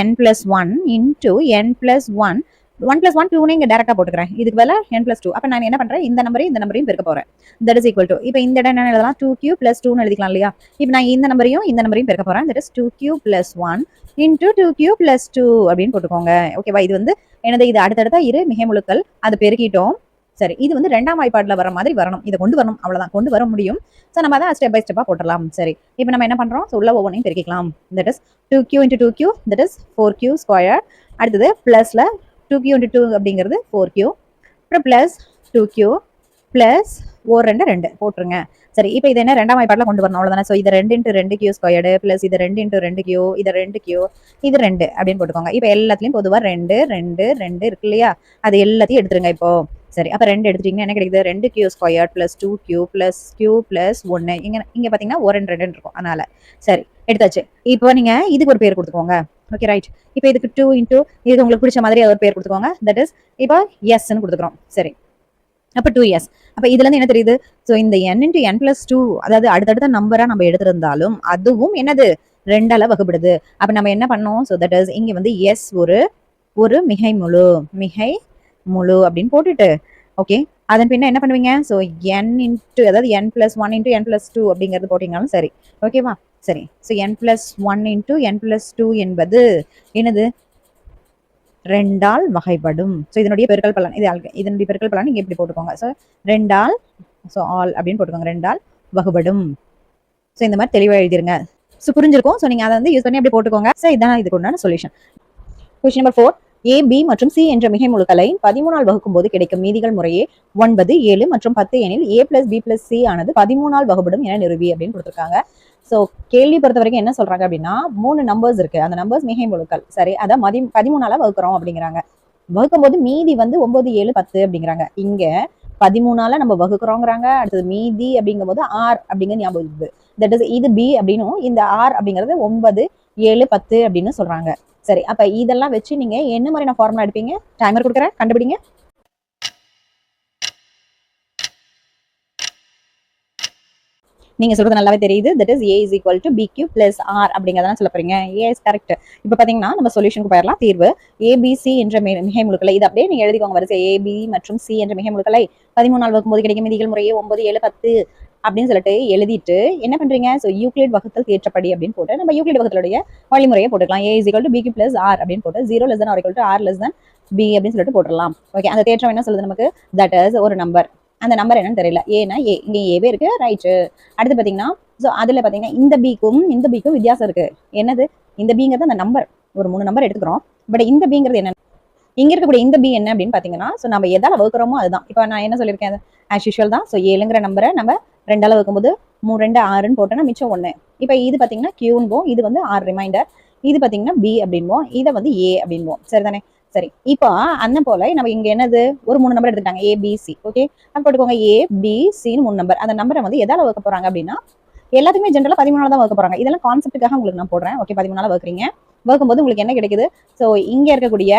n + 1 × n + 1 1 + 1 2ன்னு இங்க டைரக்டா போட்டுக்கிறேன். இதுக்கு பதிலா n + 2. அப்ப நான் என்ன பண்றேன்? இந்த நம்பரையும் பெருக்க போறேன். தட் இஸ் ஈக்குவல் டு, இப்போ இந்த இடம் என்ன எழுதலாம்? 2q + 2ன்னு எழுதிக்கலாம் இல்லையா? இப்போ நான் இந்த நம்பரையும் பெருக்க போறேன். தட் இஸ் 2q + 1 × 2q + 2 அப்படின்னு போட்டுக்கோங்க. ஓகேவா? இது வந்து என்னது? இது அடுத்தடுத்த இரு மிகை முழுக்கள். அது பெருக்கிட்டோம். சரி, இது வந்து 2ஆம் வாய்ப்பாடுல வர மாதிரி வரணும். இதை கொண்டு வரணும். அவ்வளவுதான், கொண்டு வர முடியும். சோ நம்ம அதை ஸ்டெப் பை ஸ்டெப்பா போட்டுடலாம். சரி, இப்போ நம்ம என்ன பண்றோம்? சோ உள்ள ஒவ்வொன்றையும் பெருக்கிக்கலாம். That is 2q × 2q that is 4q². அடுத்தது பிளஸ்ல 2q × 2 அப்படிங்கிறது 4q, அப்புறம் பிளஸ் 2q பிளஸ் 2 2 போட்டுருங்க. சரி, இப்போ இது என்ன? 2ஆம் வாய்ப்பாடுல கொண்டு வரணும். அவ்வளவுதானே. சோ இதை 2 × 2q² பிளஸ் இது 2 × 2q, இது 2q, இது 2 அப்படின்னு போட்டுக்கோங்க. இப்போ எல்லாத்துலயும் பொதுவா 2 2 2 இருக்கு இல்லையா? அது எல்லாத்தையும் எடுத்துருங்க. இப்போ சரி, அப்ப 2 எடுத்துட்டீங்கன்னா என்ன கிடைக்குது? 2q² + 2q + q + 1. இங்க பாத்தீங்கன்னா 1 2 இருக்கும். அதனால சரி எடுத்தாச்சு. இப்போ நீங்க இதுக்கு ஒரு பேர் கொடுத்துக்கோங்க. Okay right. இப்போ இதுக்கு 2 இன்டு இது உங்களுக்கு பிடிச்ச மாதிரி ஒரு பேர் கொடுத்துக்கோங்க. தட் இஸ் இப்போ எஸ்ன்னு கொடுத்துக்கிறோம். சரி, அப்ப 2s. அப்ப இதுல இருந்து என்ன தெரியுது? சோ இந்த n × n + 2, அதாவது அடுத்தடுத்த நம்பரா நம்ம எடுத்திருந்தாலும் அதுவும் என்னது 2ஆல வகுப்படுது. அப்ப நம்ம என்ன பண்ணோம்? சோ தட் இஸ் இங்க வந்து s ஒரு மிகை முழு அப்படின்னு போட்டுட்டு ஓகே, அதன் பின்ன என்ன பண்ணுவீங்க? சோ n இன்டு அதாவது n + 1 × n + 2 அப்படிங்கிறது போட்டீங்கனாலும் சரி. ஓகேவா? சரி, சோ n + 1 × n + 2 என்பது என்னது? 2ஆல் வகைப்படும். சோ இதனுடைய பெருக்கல் பலன் இதனுடைய பெருக்கல் பலன் நீங்க இப்படி போட்டுக்கோங்க. சோ 2ஆல் ஆல் அப்படின்னு போட்டுக்கோங்க. 2ஆல் வகுபடும். சோ இந்த மாதிரி தெளிவா எழுதிருங்க. சோ புரிஞ்சிருக்கும். சோ நீங்க அதை வந்து யூஸ் பண்ணி அப்படி போட்டுக்கோங்க. சோ இதான் இதுக்கு உண்டான solution. Question number 4. A, B மற்றும் C என்ற மிகை முழுக்களை 13ஆல் வகுக்கும் போது கிடைக்கும் மீதிகள் முறையே 9, 7 மற்றும் 10 எனில் A + B + C ஆனது 13ஆல் வகுப்படும் என நிரூபி அப்படின்னு கொடுத்திருக்காங்க. சோ கேள்வி பொறுத்த வரைக்கும் என்ன சொல்றாங்க அப்படின்னா 3 நம்பர்ஸ் இருக்கு. அந்த நம்பர்ஸ் மிகை முழுக்கள். சரி, அத 13ஆல வகுக்கிறோம் அப்படிங்கிறாங்க. வகுக்கும் போது மீதி வந்து 9, 7, 10 அப்படிங்கிறாங்க. இங்க 13ஆல நம்ம வகுக்கிறோங்கிறாங்க. அடுத்தது மீதி அப்படிங்கும் போது R அப்படிங்கிற ஞாபகம் இருக்குது. தட் இஸ் இது B அப்படின்னும் இந்த R அப்படிங்கிறது 9, 7, 10 அப்படின்னு சொல்றாங்க. சரி, அப்ப இதெல்லாம் வச்சு நீங்க என்ன மாதிரியான ஃபார்முலா எடுப்பீங்க? டைமர் கொடுக்குறேன், கண்டுபிடிங்க. நீங்க சொல்றது நல்லாவே தெரியுது. That is A = BQ + R அப்படிங்கறத சொல்ல போறீங்க. Yes correct. இப்போ பாத்தீங்கன்னா நம்ம சொல்யூஷனுக்கு போயிடலாம். தீர்வு ABC என்ற மிகை முழுக்களை இது அப்படியே நீங்க எழுதிக்கோங்க. வரிசை AB மற்றும் C என்ற மிகை முழுக்களை 13ஆல் வகுக்கும்போது கிடைக்கும் மீதிகள் முறையே 9, 7, 10 அப்படின்னு சொல்லிட்டு எழுதிட்டு என்ன பண்றீங்க? சோ யூக்ளிட் வகுத்தல் தேற்றப்படி அப்படின்னு போட்டு நம்ம யூக்ளிட் வகுத்தலுடைய வழிமுறையை போட்டுக்கலாம். A = BQ + R அப்படின்னு போட்டு 0 < or R < B அப்படின்னு சொல்லிட்டு போட்டுடலாம். ஓகே, அந்த தேற்றம் என்ன சொல்லுது நமக்கு? தட் இஸ் ஒரு நம்பர். அந்த நம்பர் என்னன்னு தெரியல. ஏன்னா ஏ இங்க ஏவே இருக்கு. ரைட். அடுத்து பாத்தீங்கன்னா சோ அதுல பாத்தீங்கன்னா இந்த பிக்கும் வித்தியாசம் இருக்கு. என்னது? இந்த பிங்கிறது அந்த நம்பர். ஒரு 3 நம்பர் எடுத்துக்கிறோம். பட் இந்த பிங்கிறது என்ன? இங்க இருக்கக்கூடிய இந்த பி என்ன அப்படின்னு பாத்தீங்கன்னா சோ நம்ம எதால வகுக்கிறோமோ அதுதான். இப்போ நான் என்ன சொல்லியிருக்கேன்? ஆஸ் யூஷுவல் தான். சோ 7ங்கிற நம்பரை நம்ம 2ஆல வகுக்கும்போது 3 2 6ன்னு போட்டோம்னா மிச்சம் 1. இப்போ இது பாத்தீங்கன்னா Qன்போம், இது வந்து R ரிமைண்டர். இது பாத்தீங்கன்னா B அப்படின்போம், இதை வந்து A அப்படின்போம். சரிதானே? சரி, இப்போ அந்த போல நம்ம இங்க என்னது ஒரு 3 நம்பர் எடுத்துட்டாங்க ABC. ஓகே, அப்ப போட்டுக்கோங்க ABCன்னு 3 நம்பர். அந்த நம்பரை வந்து எதால வகுக்க போறாங்க அப்படின்னா எல்லாத்துக்குமே ஜென்ரலா 13ஆல தான் வகுக்க போறாங்க. இதெல்லாம் கான்செப்டுக்காக உங்களுக்கு நான் போடுறேன். ஓகே, 13ஆல வகுக்கிறீங்க. வகுக்கும்போது உங்களுக்கு என்ன கிடைக்குது? சோ இங்க இருக்கக்கூடிய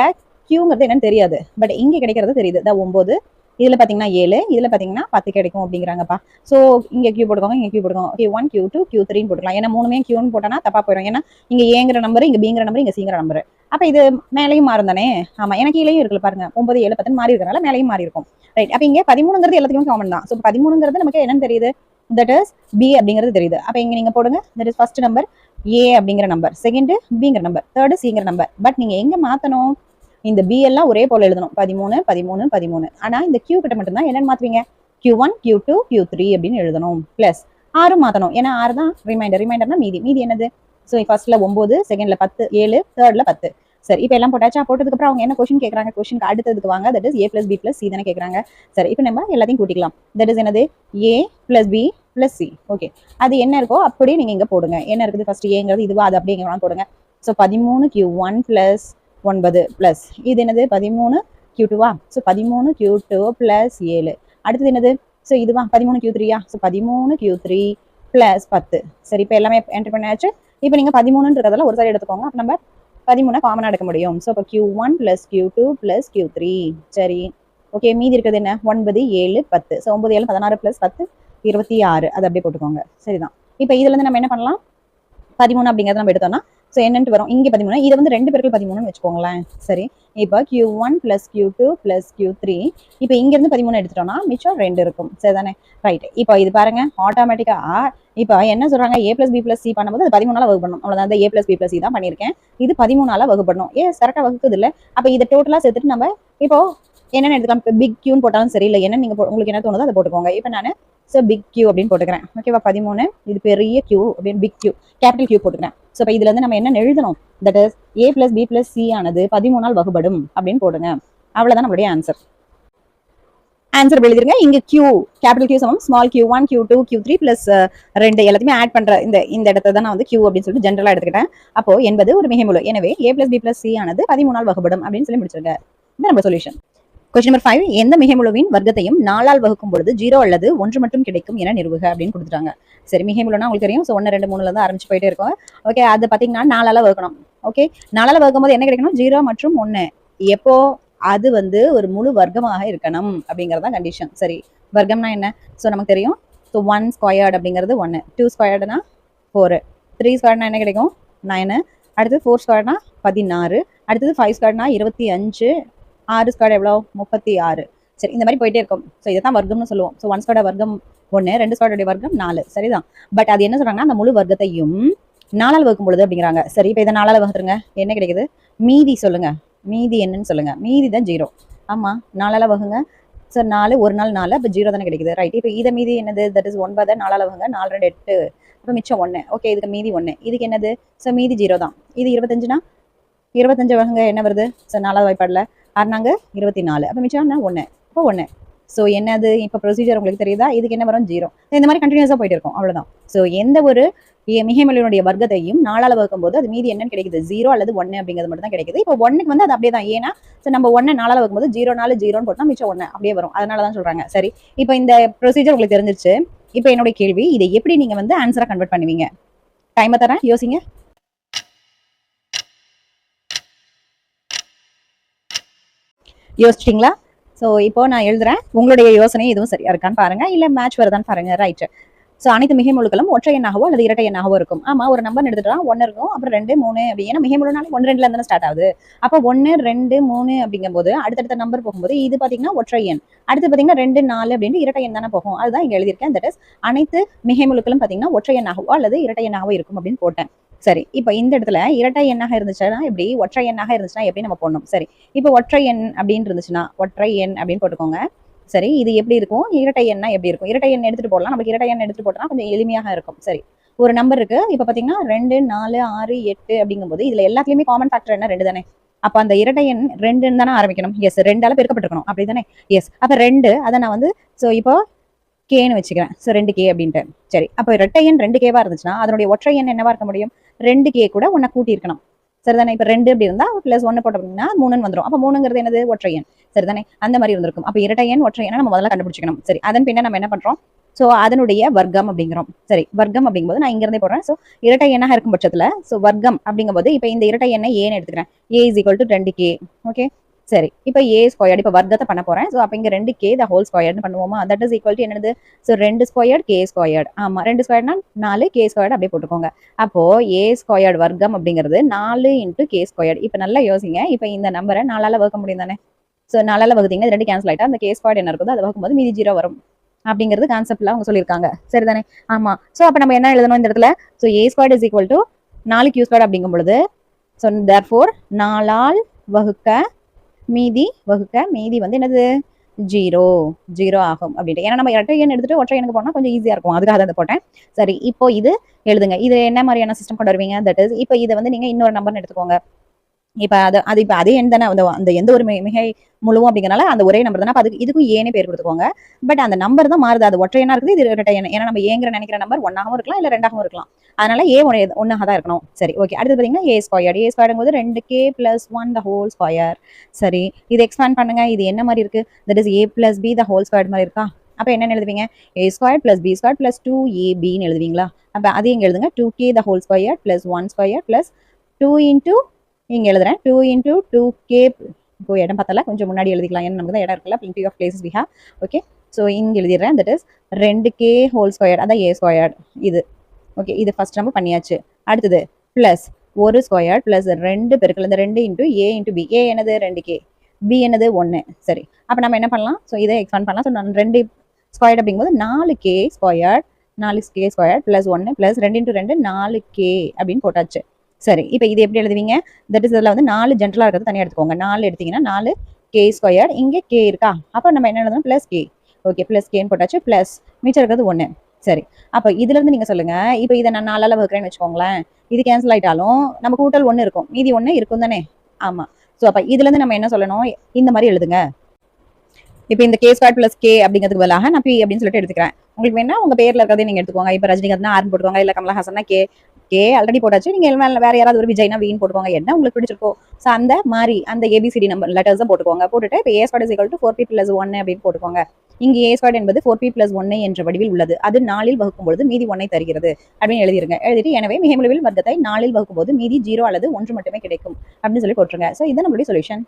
Qங்கிறது என்னன்னு தெரியாது. பட் இங்க கிடைக்கிறது தெரியுது. 9, இதுல பாத்தீங்கன்னா 7, இதுல பாத்தீங்கன்னா 10 கிடைக்கும் அப்படிங்கிறாங்கப்பா. சோ இங்க Q போட்டுக்கோங்க, இங்க Q போட்டுக்கோங்க. ஓகே, 1 Q2 Q3 போட்டுக்கலாம். ஏன்னா மூணுமே Qன்னு போட்டோம்னா தப்பா போயிடும். ஏன்னா இங்க Aங்கிற நம்பர், இங்க Bங்கிற நம்பர், இங்க Cங்கிற நம்பர். அப்ப இது மேலையும் மாறும் தானே? ஆமா, எனக்கு கீழேயும் இருக்குல்ல பாருங்க. 9, 7, 10 மாறி இருக்கனால மேலையும் மாறி இருக்கும். ரைட். அப்ப இங்க 13ங்கிறது எல்லாத்துக்கும் காமன் தான். சோ 13ங்கிறது நமக்கு என்னன்னு தெரியுது? தட் இஸ் B அப்படிங்கிறது தெரியுது. அப்ப இங்க நீங்க போடுங்க. That is first number A அப்படிங்கிற நம்பர், செகண்ட் Bங்கிற நம்பர், தேர்ட் Cங்கிற நம்பர். பட் நீங்க எங்க மாத்தணும்? இந்த B எல்லாம் ஒரே போல எழுதணும். 13, 13, 13. ஆனா இந்த Q கிட்ட மட்டும் தான் என்னன்னு மாத்துவீங்க? Q1, Q2, Q3 அப்படின்னு எழுதணும். பிளஸ் R மாத்தணும். ஏன்னா R தான் ரிமைண்டர்னா மீதி என்னது? சோ ஃபர்ஸ்ட்ல 9, செகண்ட்ல 10, 7, தேர்ட்ல 10. சரி, இப்போ எல்லாம் போட்டாச்சா? போட்டதுக்கு அப்புறம் அவங்க என்ன கொஸ்டின் கேக்குறாங்க? கொஸ்டினுக்கு அடுத்ததுக்கு வாங்க. That is A + B + C தானே கேக்குறாங்க. சரி, இப்போ நம்ம எல்லாத்தையும் கூட்டிக்கலாம். தட் இஸ் என்னது? A + B + C. ஓகே, அது என்ன இருக்கோ அப்படியே நீங்க இங்க போடுங்க. என்ன இருக்குது? ஃபர்ஸ்ட் Aங்கிறது இதுவா? அது அப்படியே இங்க போடுங்க. சோ 13 Q1 + 9 பிளஸ் இது என்னது? 13 Q2வா? So 13 Q2 + 7. அடுத்தது என்னது? சோ இதுவா? 13 Q3யா? So 13 Q3 + 10. சரி, இப்போ எல்லாமே என்டர் பண்ணியாச்சு. இப்போ நீங்க 13ன்னு இருக்கிறதெல்லாம் ஒரு சைடு எடுத்துக்கோங்க. அப்ப நம்ம 13 காமனா எடுக்க முடியும். சோ இப்போ Q1 + Q2 + Q3. சரி, ஓகே, மீதி இருக்கிறது என்ன? 9, 7, 10. சோ 9, 7, 16 + 10 26. அது அப்படியே போட்டுக்கோங்க. சரிதான். இப்போ இதுல இருந்து நம்ம என்ன பண்ணலாம்? 13 அப்படிங்கறத நம்ம எடுத்தோம்னா சோ என்னன்ட்டு வரும்? இங்க 13. இதை வந்து 2 பெருக்கல் 13ன்னு வச்சுக்கோங்களேன். சரி, இப்போ Q1 + Q2 + Q3. இப்போ இங்க இருந்து 13 எடுத்துட்டோம்னா மிச்சம் 2 இருக்கும். சரிதானே? ரைட். இப்போ இது பாருங்க, ஆட்டோமேட்டிக்கா இப்போ என்ன சொல்றாங்க? A + B + C பண்ணும்போது அது 13ஆல வகுப்படணும். அவ்வளவுதான். அந்த A + B + C தான் பண்ணியிருக்கேன். இது 13ஆல வகுப்படணும். கரெக்டா வகுக்குது இல்ல? அப்ப இதை டோட்டலா சேர்த்துட்டு நம்ம இப்போ என்னன்னு எடுத்துக்கலாம்? இப்போ பிக் Qன்னு போட்டாலும் சரி, இல்லை என்ன நீங்க உங்களுக்கு என்ன தோணுதோ அதை போட்டுக்கோங்க. இப்போ நான் சோ பிக் Q அப்படின்னு போட்டுக்கிறேன். ஓகேவா? 13, இது பெரிய Q அப்படின்னு பிக் Q, கேபிட்டல் Q போட்டுக்கிறேன். சோ இப்போ இதுல இருந்து நம்ம என்ன எழுதணும்? That is A + B + C ஆனது 13ஆல் வகுப்படும் அப்படின்னு போடுங்க. அவ்வளவுதான் நம்மளுடைய ஆன்சர். ஆன்சர் எழுதிருங்க. இங்க Q கேபிட்டல் Q சமம் small Q1, Q2, Q3 plus 2 எல்லாத்தையுமே ஆட் பண்ற இந்த இடத்தை தான் நான் வந்து Q அப்படின்னு சொல்லிட்டு ஜெனரலா எடுத்துக்கிட்டேன். அப்போ என்பது ஒரு மிகைமுழு. எனவே A + B + C ஆனது 13ஆல் வகுப்படும் அப்படின்னு சொல்லி முடிச்சிருங்க. இது நம்ம சொல்யூஷன். கொஸ்டின் நம்பர் 5 எந்த மிகைமுழுவின் வர்க்கத்தையும் 4ஆல் வகுக்கும் பொழுது 0 அல்லது 1 மட்டும் கிடைக்கும் என நிறுவுக அப்படின்னு கொடுத்துட்டாங்க. சரி, மிகைமுழுனா உங்களுக்கு தெரியும். ஸோ 1 2 3ல இருந்து ஆரம்பிச்சு போயிட்டே இருக்கும். ஓகே, அது பாத்தீங்கன்னா 4ஆல வகுக்கணும். ஓகே, 4ஆல வகுக்கும் போது என்ன கிடைக்கணும்? 0 மற்றும் 1. எப்போ அது வந்து ஒரு முழு வர்க்கமாக இருக்கணும் அப்படிங்கறதான் கண்டிஷன். சரி, வர்க்கம்னா என்ன? ஸோ நமக்கு தெரியும். ஸோ 1 ஸ்கொயர்ட் அப்படிங்கிறது 1, 2 ஸ்கொயர்டுனா 4, 3 ஸ்கொயர்னா என்ன கிடைக்கும்? 9, அடுத்து 4 ஸ்கொயர்னா 16, அடுத்தது 5 ஸ்கொயர்னா 25, 6 ஸ்கொயர் எவ்வளோ? 36. சரி, இந்த மாதிரி போயிட்டே இருக்கும். ஸோ இதை தான் வர்க்கம்னு சொல்லுவோம். ஸோ 1 ஸ்கொயர் வர்க்கம் 1, 2 ஸ்கொயருடைய வர்க்கம் 4. சரிதான். பட் அது என்ன சொல்றாங்கன்னா அந்த முழு வர்க்கத்தையும் 4ஆல் வகுக்கும் பொழுது அப்படிங்கிறாங்க. சரி, இப்போ இதை 4ஆல் வகுத்துருங்க. என்ன கிடைக்குது? மீதி சொல்லுங்க. மீதி என்னன்னு சொல்லுங்க. மீதி தான் 0. ஆமா, 4ஆல் வகுங்க. சார் 4 ஒரு நாள் 4, அப்போ 0 தானே கிடைக்குது. ரைட், இப்போ இதை மீதி என்னது? That is 9, 4ஆல் வகுங்க. 4 2 8, அப்போ மிச்சம் 1. ஓகே, இதுக்கு மீதி 1. இதுக்கு என்னது? ஸோ மீதி 0 தான். இது 25னா 25 வகுங்க என்ன வருது? ஸோ 4வது வாய்ப்பாடில் 6 24, அப்போ மிச்சம் 1, அப்போ 1. ஸோ என்னது? இப்போ ப்ரொசீஜர் உங்களுக்கு தெரியுதா? இதுக்கு என்ன வரும்? 0. இந்த மாதிரி கண்டினியூஸாக போயிட்டு இருக்கும். அவ்வளோதான். ஸோ எந்த ஒரு மிகைமுழுவினுடைய வர்க்கத்தையும் 4ஆல் வகுக்கும் போது அது மீதி என்னன்னு கிடைக்குது? 0 அல்லது 1 அப்படிங்கிறது மட்டும் தான் கிடைக்குது. இப்போ 1க்கு வந்து அது அப்படியே தான். ஏன்னா நம்ம 1 4ஆல் வகுக்கும் போது 0 4 0ன்னு போட்டா மிச்சம் 1 அப்படியே வரும். அதனால தான் சொல்றாங்க. சரி, இப்போ இந்த ப்ரொசீஜர் உங்களுக்கு தெரிஞ்சிருச்சு. இப்போ என்னுடைய கேள்வி, இதை எப்படி நீங்க வந்து ஆன்சரா கன்வெர்ட் பண்ணுவீங்க? டைமை தரேன், யோசிங்க. யோசிச்சிங்களா? ஸோ இப்போ நான் எழுதுறேன். உங்களுடைய யோசனை எதுவும் சரியா இருக்கான்னு பாருங்க, இல்ல மேட்ச் வருதான்னு பாருங்க. ரைட். ஸோ அனைத்து மிகைமுழுக்களும் ஒற்றை எண்ணாகவோ அல்லது இரட்டை எண்ணாகவோ இருக்கும். ஆமா, ஒரு நம்பர் எடுத்துட்டா 1 இருக்கும், அப்புறம் 2 3 அப்படி. ஏன்னா மிகைமுழுனாலே 1 2ல இருந்து ஸ்டார்ட் ஆகுது. அப்போ 1 2 3 அப்படிங்கும் போது அடுத்தடுத்த நம்பர் போகும்போது இது பாத்தீங்கன்னா ஒற்றை எண், அடுத்து பாத்தீங்கன்னா 2 4 அப்படின்னு இரட்டை எண் தானே போகும். அதுதான் இங்க எழுதியிருக்கேன். தட் இஸ் அனைத்து மிகைமுழுக்களும் பாத்தீங்கன்னா ஒற்றை எண்ணாகவோ அல்லது இரட்டை எண்ணாகவோ இருக்கும் அப்படின்னு போட்டேன். சரி, இப்போ இந்த இடத்துல இரட்டை எண்ணாக இருந்துச்சுன்னா எப்படி, ஒற்றை எண்ணாக இருந்துச்சுன்னா எப்படி நம்ம போடணும்? சரி, இப்போ ஒற்றை எண் அப்படின்னு இருந்துச்சுன்னா ஒற்றை எண் அப்படின்னு போட்டுக்கோங்க. சரி, இது எப்படி இருக்கும்? இரட்டை எண்ணா எப்படி இருக்கும்? இரட்டை எண் எடுத்துட்டு போடலாம். நமக்கு இரட்டை எண் எடுத்துட்டு போட்டா கொஞ்சம் எளிமையாக இருக்கும். சரி, ஒரு நம்பர் இருக்கு. இப்போ பாத்தீங்கன்னா 2 4 6 8 அப்படிங்கும்போது இதுல எல்லாத்துலயுமே காமன் ஃபேக்டர் என்ன? 2 தானே. அப்ப அந்த இரட்டை எண் 2 தானே ஆரம்பிக்கணும். எஸ், 2ஆல பெருக்கப்பட்டிருக்கணும். அப்படிதானே? எஸ். அப்ப 2 அதை நான் வந்து ஸோ இப்போ கேன்னு வச்சுக்கிறேன். ஸோ 2k அப்படின்ட்டு. சரி, அப்போ இரட்டை எண் 2kவா இருந்துச்சுன்னா அதனுடைய ஒற்றை எண் என்னவா இருக்க முடியும்? 2k கூட 1 கூட்டி இருக்கணும். சரிதானே? இப்ப 2 அப்படி இருந்தா பிளஸ் 1 போட்டோம்னா 3 வந்துடும். அப்ப 3ங்கிறது என்னது? ஒற்றை எண். சரிதானே? அந்த மாதிரி இருந்திருக்கும். அப்ப இரட்டை எண் ஒற்றை எண்ணை நம்ம முதல்ல கண்டுபிடிச்சிக்கணும். சரி, அதன் பின்ன நம்ம என்ன பண்றோம்? சோ அதனுடைய வர்க்கம் அப்படிங்கிறோம். சரி, வர்க்கம் அப்படிங்கும்போது நான் இங்க இருந்தே போடுறேன். சோ இரட்டை எண்ணாக இருக்கும் பட்சத்துல சோ வர்க்கம் அப்படிங்கும்போது இப்ப இந்த இரட்டை எண்ணை ஏன்னு எடுத்துக்கிறேன். a is equal to 2k. Okay, சரி, இப்ப a ஸ்கொயர்ட் இப்ப வர்க்கத்தை பண்ண போறேன். சோ அப்ப இங்க 2k the whole squared பண்ணுவோமா? தட் இஸ் ஈக்குவல் டு என்னது? So 2 squared k squared. ஆமா, 2 ஸ்கொயர்ட்னா 4, k ஸ்கொயர்ட் அப்படியே போட்டுக்கோங்க. அப்போ a ஸ்கொயர்ட் வர்க்கம் அப்படிங்கிறது 4 × k ஸ்கொயர்ட். இப்ப நல்லா யோசிங்க. இப்ப இந்த நம்பரை 4ஆல வகுக்க முடியும் தானே? சோ 4ஆல வகுத்தீங்கன்னா இது 2 கேன்சல் ஆயிட்டா அந்த k ஸ்கொயர்ட் என்ன இருக்குதோ அதை வகுக்கும்போது மீதி 0 வரும். அப்படிங்கிறது கான்செப்ட்ல அவங்க சொல்லியிருக்காங்க. சரிதானே? ஆமா. சோ அப்ப நம்ம என்ன எழுதணும் இந்த இடத்துல? So a squared is equal to 4q squared அப்படிங்கும் பொழுது சோ தேர்ஃபோர் 4ஆல் வகுக்க மீதி வந்து என்னது? 0 ஆகும் அப்படின்ட்டு. ஏன்னா நம்ம இரட்டை எண் எடுத்துட்டு ஒற்றை எண்ணுக்கு போனா கொஞ்சம் ஈஸியா இருக்கும். அதுக்காக தான் போட்டேன். சரி, இப்போ இது எழுதுங்க. இது என்ன மாதிரியான சிஸ்டம் கொண்டு வருவீங்க? தட் இஸ் இப்போ இதை வந்து நீங்க இன்னொரு நம்பர்னு எடுத்துக்கோங்க. இப்ப அது இப்ப அதே எண் தானே, அந்த எந்த ஒரு மிகை முழுவும் அப்படிங்கறனால அந்த ஒரே நம்பர் தானே. அதுக்கு இதுக்கும் ஏனே பேர் கொடுத்துக்கோங்க. பட் அந்த நம்பர் தான் மாறுது. அது ஒற்றை எண்ணா இருக்குது, இது இரட்டை எண். ஏன்னா நம்ம ஏங்கிற நினைக்கிற நம்பர் 1ஆகவும் இருக்கலாம், இல்ல 2ஆகவும் இருக்கலாம். அதனால a ஒன்னாக தான் இருக்கணும். சரி, ஓகே. அடுத்து பாத்தீங்கன்னா a ஸ்கொயர்டுங்கும்போது 2k + 1 the whole square. சரி, இது எக்ஸ்பேண்ட் பண்ணுங்க. இது என்ன மாதிரி இருக்கு? That is a + b the whole squared மாதிரி இருக்கா? அப்ப என்ன எழுதுவீங்க? a square + b square + 2ab எழுதுவீங்களா? அப்ப அதையும் எழுதுங்க. 2k the whole square + 1 square + 2 × இங்க எழுதுறேன். 2 × 2k. இப்போ இடம் பார்த்தல கொஞ்சம் முன்னாடி எழுதிக்கலாம். ஏன்னா நமக்கு தான் இடம் இருக்குல்ல. plenty of places we have. Okay, so இங்க எழுதிடுறேன். That is 2k whole square. அதான் a ஸ்கொயர்ட். இது ஓகே, இது ஃபர்ஸ்ட் நம்ம பண்ணியாச்சு. அடுத்தது பிளஸ் 1 ஸ்கொயர் பிளஸ் 2 பெருக்கல் இந்த 2 × a × b. a என்னது? 2k. b என்னது? 1. சரி, அப்ப நம்ம என்ன பண்ணலாம்? சோ இதை எக்ஸ்பாண்ட் பண்ணலாம். சோ நான் 2 ஸ்கொயர்ட் அப்படிங்கும்போது 4k square 4k square plus 1 plus 2 × 2 4k அப்படின்னு போட்டாச்சு. சரி, இப்போ இது எப்படி எழுதுவீங்க? தட் இஸ் இதுல வந்து 4 ஜென்ரலா இருக்கிறது தனியா எடுத்துக்கோங்க. 4 எடுத்தீங்கன்னா 4k ஸ்கொயர். இங்க k இருக்கா? அப்ப நம்ம என்ன எழுதணும்? Plus k. Okay, plus k போட்டாச்சு. பிளஸ் மிச்சம் இருக்கிறது 1. சரி, அப்ப இதுல இருந்து நீங்க சொல்லுங்க. இப்போ இதை நான் 4ஆல வகுக்கிறேன்னு வச்சுக்கோங்களேன். இது கேன்சல் ஆயிட்டாலும் நம்ம கூட்டல் 1 இருக்கும், மீதி 1 இருக்கும் தானே? ஆமா. சோ அப்ப இதுல இருந்து நம்ம என்ன சொல்லணும்? இந்த மாதிரி எழுதுங்க. இப்போ இந்த k ஸ்கொயர் பிளஸ் k அப்படிங்கிறதுக்கு பதிலாக நான் p அப்படின்னு சொல்லிட்டு எடுத்துக்கிறேன். உங்களுக்கு வேணா உங்க பேர்ல இருக்கிறதே நீங்க எடுத்துக்கோங்க. இப்போ ரஜினிகாந்த்னா ஆர் போட்டுக்கோங்க, இல்ல கமலஹாசன்னா k ஓகே ஆல்ரெடி போட்டாச்சு. நீங்க வேற யாராவது ஒரு விஜய்னா வீன் போட்டுக்கோங்க, என்ன உங்களுக்கு பிடிச்சிருக்கோ. ஸோ அந்த மாதிரி அந்த ஏபிசிடி நம்பர் லெட்டர்ஸை போட்டுக்கோங்க. போட்டுட்டு இப்போ a square is equal to 4p + 1 அப்படின்னு போட்டுக்கோங்க. இங்கே ஏ ஸ்கொயர் என்பது 4p + 1 என்ற வடிவில் உள்ளது. அது 4 வகுக்கும் பொழுது மீதி 1 தருகிறது அப்படின்னு எழுதிருங்க. எழுதிட்டு எனவே மிகைமுழுவில் வர்க்கத்தை 4 வகுக்கும் போது மீதி 0 அல்லது 1 மட்டுமே கிடைக்கும் அப்படின்னு சொல்லி போட்டுருங்க. ஸோ இது நம்மளுடைய சொல்யூஷன்.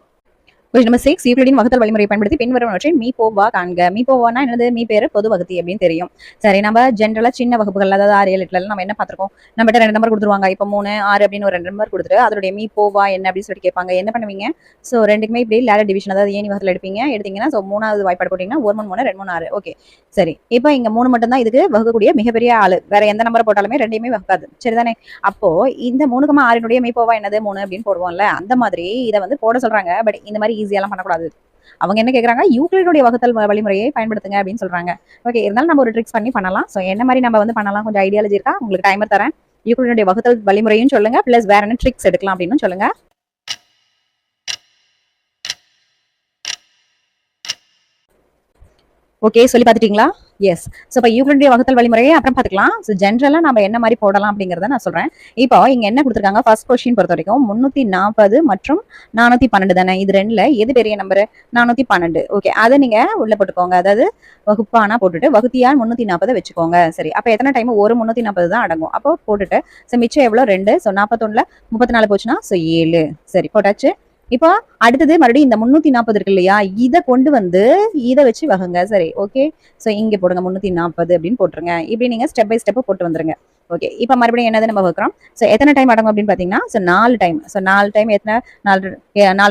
கொஸ்டின் நம்பர் 6 யூக்ளிடின் வகுத்தல் வழிமுறையை பயன்படுத்தி பின்வருவனவற்றின் மீ போவா காண்க. மீ போவானா என்னது? மீ பேரு பொது வகுத்தி அப்படின்னு தெரியும். சரி, நம்ம ஜென்ரலா சின்ன வகுப்புகள் அதாவது 6, 7, 8 நம்ம என்ன பார்த்திருக்கோம், நம்மகிட்ட 2 நம்பர் கொடுத்துருவாங்க. இப்போ 3, 6 அப்படின்னு ஒரு 2 நம்பர் கொடுத்துட்டு அதோடைய மீ போவா என்ன அப்படின்னு சொல்லி கேட்பாங்க. என்ன பண்ணுவீங்க? ஸோ ரெண்டுக்குமே இப்படி லேடர் டிவிஷன் அதாவது ஏணி வகுத்தில் எடுப்பீங்க. எடுத்தீங்கன்னா ஸோ 3வது வாய்ப்பாடு போட்டீங்கன்னா 1 3 3 2 3 6. ஓகே சரி, இப்போ இங்க 3 மட்டும் தான் இதுக்கு வகுக்கக்கூடிய மிகப்பெரிய ஆளு. வேற எந்த நம்பரை போட்டாலுமே ரெண்டையுமே வகுக்காது. சரிதானே? அப்போ இந்த 3,6 மீ போவா என்னது? 3 அப்படின்னு போடுவோம்ல. அந்த மாதிரி இதை வந்து போட சொல்றாங்க. பட் இந்த மாதிரி ஈஸியெல்லாம் பண்ணக்கூடாது. அவங்க என்ன கேக்குறாங்க, யூக்ளிடுடைய வகுத்தல் வழிமுறையை பயன்படுத்துங்க அப்படின்னு சொல்றாங்க. ஓகே, இருந்தாலும் நம்ம ஒரு ட்ரிக்ஸ் பண்ணி பண்ணலாம். சோ என்ன மாதிரி நம்ம வந்து பண்ணலாம், கொஞ்சம் ஐடியாலஜி இருக்கா? உங்களுக்கு டைமர் தரேன். யூக்ளிடுடைய வகுத்தல் வழிமுறையும் சொல்லுங்க, பிளஸ் வேற என்ன ட்ரிக்ஸ் எடுக்கலாம் அப்படின்னு சொல்லுங்க. ஓகே, சொல்லி பார்த்துட்டீங்களா? எஸ். ஸோ இப்போ யூக்ளிடுடைய வகுத்தல் வழிமுறையை அப்புறம் பார்த்துக்கலாம். ஸோ ஜென்ரலாக நம்ம என்ன மாதிரி போடலாம் அப்படிங்கிறத நான் சொல்கிறேன். இப்போ இங்கே என்ன கொடுத்துருக்காங்க, ஃபர்ஸ்ட் கொஸ்டின் பொறுத்த வரைக்கும் 340 மற்றும் 412 தானே. இது ரெண்டுல எது பெரிய நம்பர்? 412. ஓகே, அதை நீங்கள் உள்ள போட்டுக்கோங்க. அதாவது வகுப்பானா போட்டுட்டு வகுத்தியால் 340 வச்சுக்கோங்க. சரி, அப்போ எத்தனை டைம்? ஒரு 340 தான் அடங்கும். அப்போ போட்டுட்டு ஸோ மிச்சம் எவ்வளோ? 2. ஸோ 41ல் 34 போச்சுன்னா ஸோ 7. சரி, போட்டாச்சு. இப்போ அடுத்தது மறுபடியும் இந்த 340 இருக்கு இல்லையா, இதை கொண்டு வந்து இதை வச்சு வகுங்க. சரி, ஓகே. ஸோ இங்க போடுங்க 340 அப்படின்னு போட்டுருங்க. இப்படி நீங்க ஸ்டெப் பை ஸ்டெப் போட்டு வந்துருங்க. ஓகே, இப்போ மறுபடியும் என்னது நம்ம வகுக்கிறோம். ஸோ எத்தனை டைம் அடங்கும் அப்படின்னு பாத்தீங்கன்னா ஸோ 4 டைம். ஸோ 4 டைம் எத்தனை? 4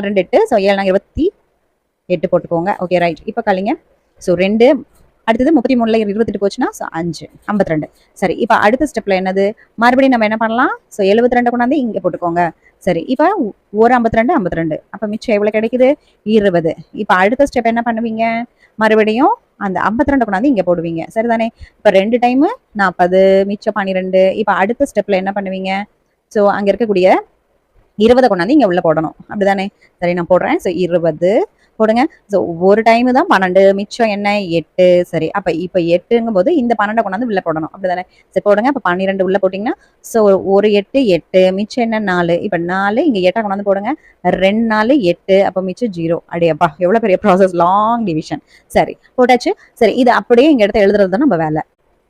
2 8. ஸோ 7 28 போட்டுக்கோங்க. Okay right. இப்போ கழிங்க. ஸோ 2 அடுத்தது 33ல 28 போச்சுன்னா ஸோ 5 52. சரி, இப்போ அடுத்த ஸ்டெப்ல என்னது? மறுபடியும் நம்ம என்ன பண்ணலாம்? ஸோ 72 கொண்டாந்து இங்க போட்டுக்கோங்க. சரி, இப்போ ஒரு 52 52. அப்ப மிச்சம் எவ்வளவு கிடைக்குது? 20. இப்போ அடுத்த ஸ்டெப் என்ன பண்ணுவீங்க? மறுபடியும் அந்த 52 கொண்டாந்து இங்க போடுவீங்க. சரிதானே? இப்ப 2 டைம் 40, மிச்சம் 12. இப்ப அடுத்த ஸ்டெப்ல என்ன பண்ணுவீங்க? ஸோ அங்க இருக்கக்கூடிய 20 கொண்டாந்து இங்க உள்ள போடணும். அப்படிதானே? சரி, நான் போடுறேன். ஸோ 20 போடுங்க. ஸோ ஒரு டைம் தான் 12, மிச்சம் என்ன? 8. சரி, அப்ப இப்ப 8ங்கும் போது இந்த 12 கொண்டாந்து உள்ள போடணும். அப்படிதானே? சரி போடுங்க. அப்ப 12 உள்ள போட்டீங்கன்னா ஸோ ஒரு 8 8, மிச்சம் என்ன? 4. இப்ப 4 இங்க 8 கொண்டாந்து போடுங்க. 2 4 8, அப்ப மிச்சம் 0. அடேப்பா, எவ்வளவு பெரிய ப்ராசஸ், லாங் டிவிஷன். சரி, போட்டாச்சு. சரி, இது அப்படியே இங்க இடத்த எழுதுறது தான் நம்ம வேலை.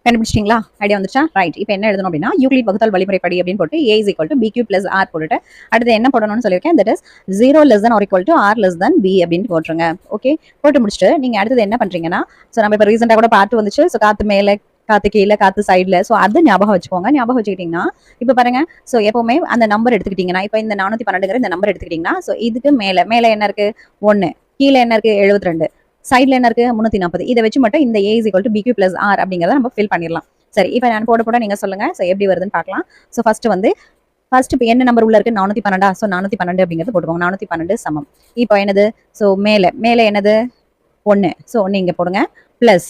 கண்டுபிடிச்சிட்டீங்களா? ஐடியா வந்துச்சா? ரைட். இப்போ என்ன எழுதணும் அப்படின்னா யூக்ளிட் வகுத்தல் வழிமுறைப்படி அப்படின்னு போட்டு a is equal to bq plus r போட்டுட்டு அடுத்து என்ன போடணும்னு சொல்லியிருக்கேன். That is 0 less than or equal to r less than b அப்படின்னு போட்டுருங்க. ஓகே, போட்டு முடிச்சுட்டு நீங்க அடுத்தது என்ன பண்றீங்கன்னா ஸோ நம்ம இப்போ ரீசெண்டாக கூட பார்த்து வந்துச்சு. ஸோ காத்து மேலே, காத்து கீழே, காத்து சைட்ல. ஸோ அது ஞாபகம் வச்சுக்கோங்க. ஞாபகம் வச்சுக்கிட்டீங்கன்னா இப்போ பாருங்க, ஸோ எப்பவுமே அந்த நம்பர் எடுத்துக்கிட்டீங்கன்னா இப்போ இந்த 412 இந்த நம்பர் எடுத்துக்கிட்டீங்கன்னா ஸோ இதுக்கு மேலே மேலே என்ன இருக்கு? 1. கீழே என்ன இருக்கு? 72. சைட்ல என்ன இருக்கு? 340. இதை வச்சு மட்டும் இந்த a is equal to bq plus r அப்படிங்கிறத நம்ம ஃபில் பண்ணிடலாம். சரி, இப்போ நான் போட நீங்க சொல்லுங்க. ஸோ எப்படி வருதுன்னு பார்க்கலாம். ஸோ ஃபர்ஸ்ட் இப்போ என்ன நம்பர் உள்ள இருக்கு? 412. ஸோ 412 அப்படிங்கிறது போட்டுக்கோங்க. 412 சமம். இப்போ என்னது? ஸோ மேலே என்னது? 1. ஸோ 1 இங்க போடுங்க. பிளஸ்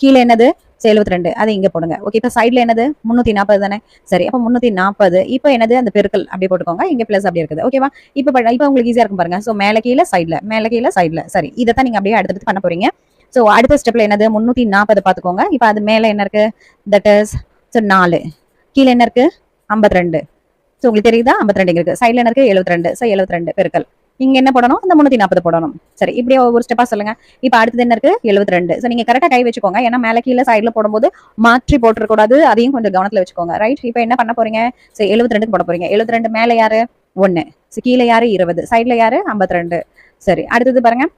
கீழே என்னது? 72. அது இங்க போடுங்க. ஓகே, இப்போ சைட்ல என்னது? 340 தானே. சரி, அப்போ 340. இப்போ என்னது? அந்த பெருக்கல் அப்படியே போட்டுக்கோங்க. இங்க பிளஸ் அப்படியே இருக்குது. ஓகேவா? இப்போ உங்களுக்கு ஈஸியா இருக்கும் பாருங்க. ஸோ மேலே கீழே சைட்ல, மேலே கீழே சைட்ல. சரி, இதைத்தான் நீங்க அப்படியே அடுத்தடுத்து பண்ண போறீங்க. ஸோ அடுத்த ஸ்டெப்ல என்னது? 340 பாத்துக்கோங்க. இப்போ அது மேலே என்ன இருக்கு? That is so 4. கீழே என்ன இருக்கு? 52. ஸோ உங்களுக்கு தெரியுதா? 52 இருக்கு. சைட்ல என்ன இருக்கு? 72. ஸோ 72 பெருக்கல். இங்க என்ன போடணும்? அந்த 340 போடணும். சரி, இப்படியே ஒரு ஸ்டெப்பா சொல்லுங்க. இப்போ அடுத்தது என்ன இருக்கு? 72. ஸோ நீங்க கரெக்டா கை வச்சுக்கோங்க. ஏன்னா மேலே கீழே சைட்ல போடும்போது மாற்றி போட்டுறக்கூடாது. அதையும் கொஞ்சம் கவனத்துல வச்சுக்கோங்க. ரைட். இப்போ என்ன பண்ண போறீங்க? ஸோ 72 போட போறீங்க. 72 மேலே யாரு? 1. ஸோ கீழே யாரு? 20. சைட்ல யாரு? 52. சரி, அடுத்தது பாருங்க.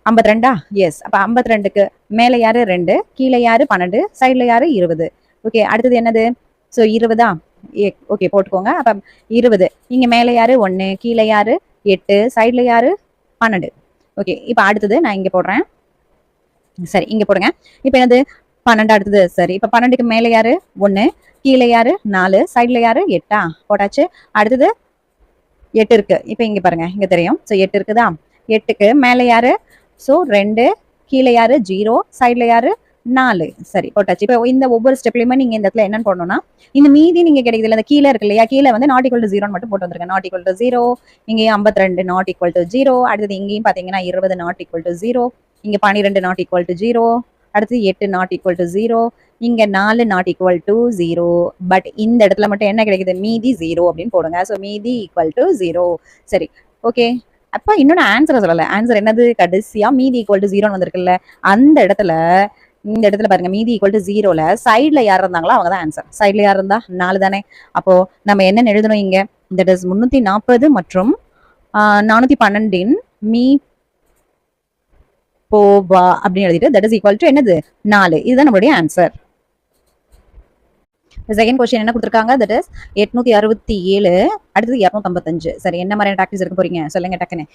52. எஸ். அப்ப 52க்கு மேல யாரு? 2. கீழே யாரு? 12. சைட்ல யாரு? 20. ஓகே, அடுத்தது என்னது? ஸோ 20. ஓகே, போட்டுக்கோங்க. அப்ப 20 இங்க மேல யாரு? 1. கீழே யாரு? 8. சைட்ல யாரு? 12. ஓகே, இப்ப அடுத்தது நான் இங்க போடுறேன். சரி, இங்க போடுங்க. இப்ப என்னது? 12 அடுத்தது. சரி, இப்ப 12க்கு மேல யாரு? 1. கீழே யாரு? 4. சைட்ல யாரு? 8. போட்டாச்சு. அடுத்தது 8 இருக்கு. இப்ப இங்க பாருங்க, இங்க தெரியும். ஸோ 8 இருக்குதா? 8க்கு மேல யாரு? ஸோ 2. கீழே யாரு? 0. சைட்ல யாரு? 4. சரி, போட்டாச்சு. இப்போ இந்த ஒவ்வொரு ஸ்டெப்லயுமே நீங்க இந்த இடத்துல என்னன்னு போடணும்னா இந்த மீதி நீங்க கிடைக்குது இந்த கீழே இருக்கு இல்லையா, கீழே வந்து நாட் ஈக்குவல் டு 0 மட்டும் போட்டு வந்துருங்க. Not equal to 0. இங்கேயும் 52 நாட் ஈக்குவல் டு 0. அடுத்தது இங்கேயும் பாத்தீங்கன்னா 20 நாட் ஈக்குவல் டு 0. இங்க 12 நாட் ஈக்குவல் டு 0. அடுத்து 8 நாட் ஈக்குவல் டு 0. இங்க 4 நாட் ஈக்குவல் டு 0. பட் இந்த இடத்துல மட்டும் என்ன கிடைக்குது, மீதி 0 அப்படின்னு போடுங்க. ஸோ மீதி ஈக்குவல் டு 0. சரி, ஓகே. அப்ப இன்னொன்னு ஆன்சரை சொல்லல. ஆன்சர் என்னது, கடைசியா மீதி ஈக்குவல் டு 0 வந்திருக்குல்ல, அந்த இடத்துல இந்த இடத்துல பாருங்க, மீதி ஈக்குவல் டு 0ல சைட்ல யார் இருந்தாங்களோ அவங்க தான் ஆன்சர். சைட்ல யார் இருந்தா 4 தானே. அப்போ நம்ம என்ன எழுதணும் இங்க, தட் இஸ் 340 மற்றும் 412 மீ போவா அப்படின்னு எழுதிட்டு தட் இஸ் ஈக்குவல் டு என்னது 4. இதுதான் நம்மளுடைய ஆன்சர். செகண்ட் கொஸ்டின் என்ன கொடுத்துருக்காங்க, தட் இஸ் 867 அடுத்தது 255. சரி, என்ன மாதிரியான டாக்டிஸ் இருக்க போறீங்க சொல்லுங்க டக்குன்னு.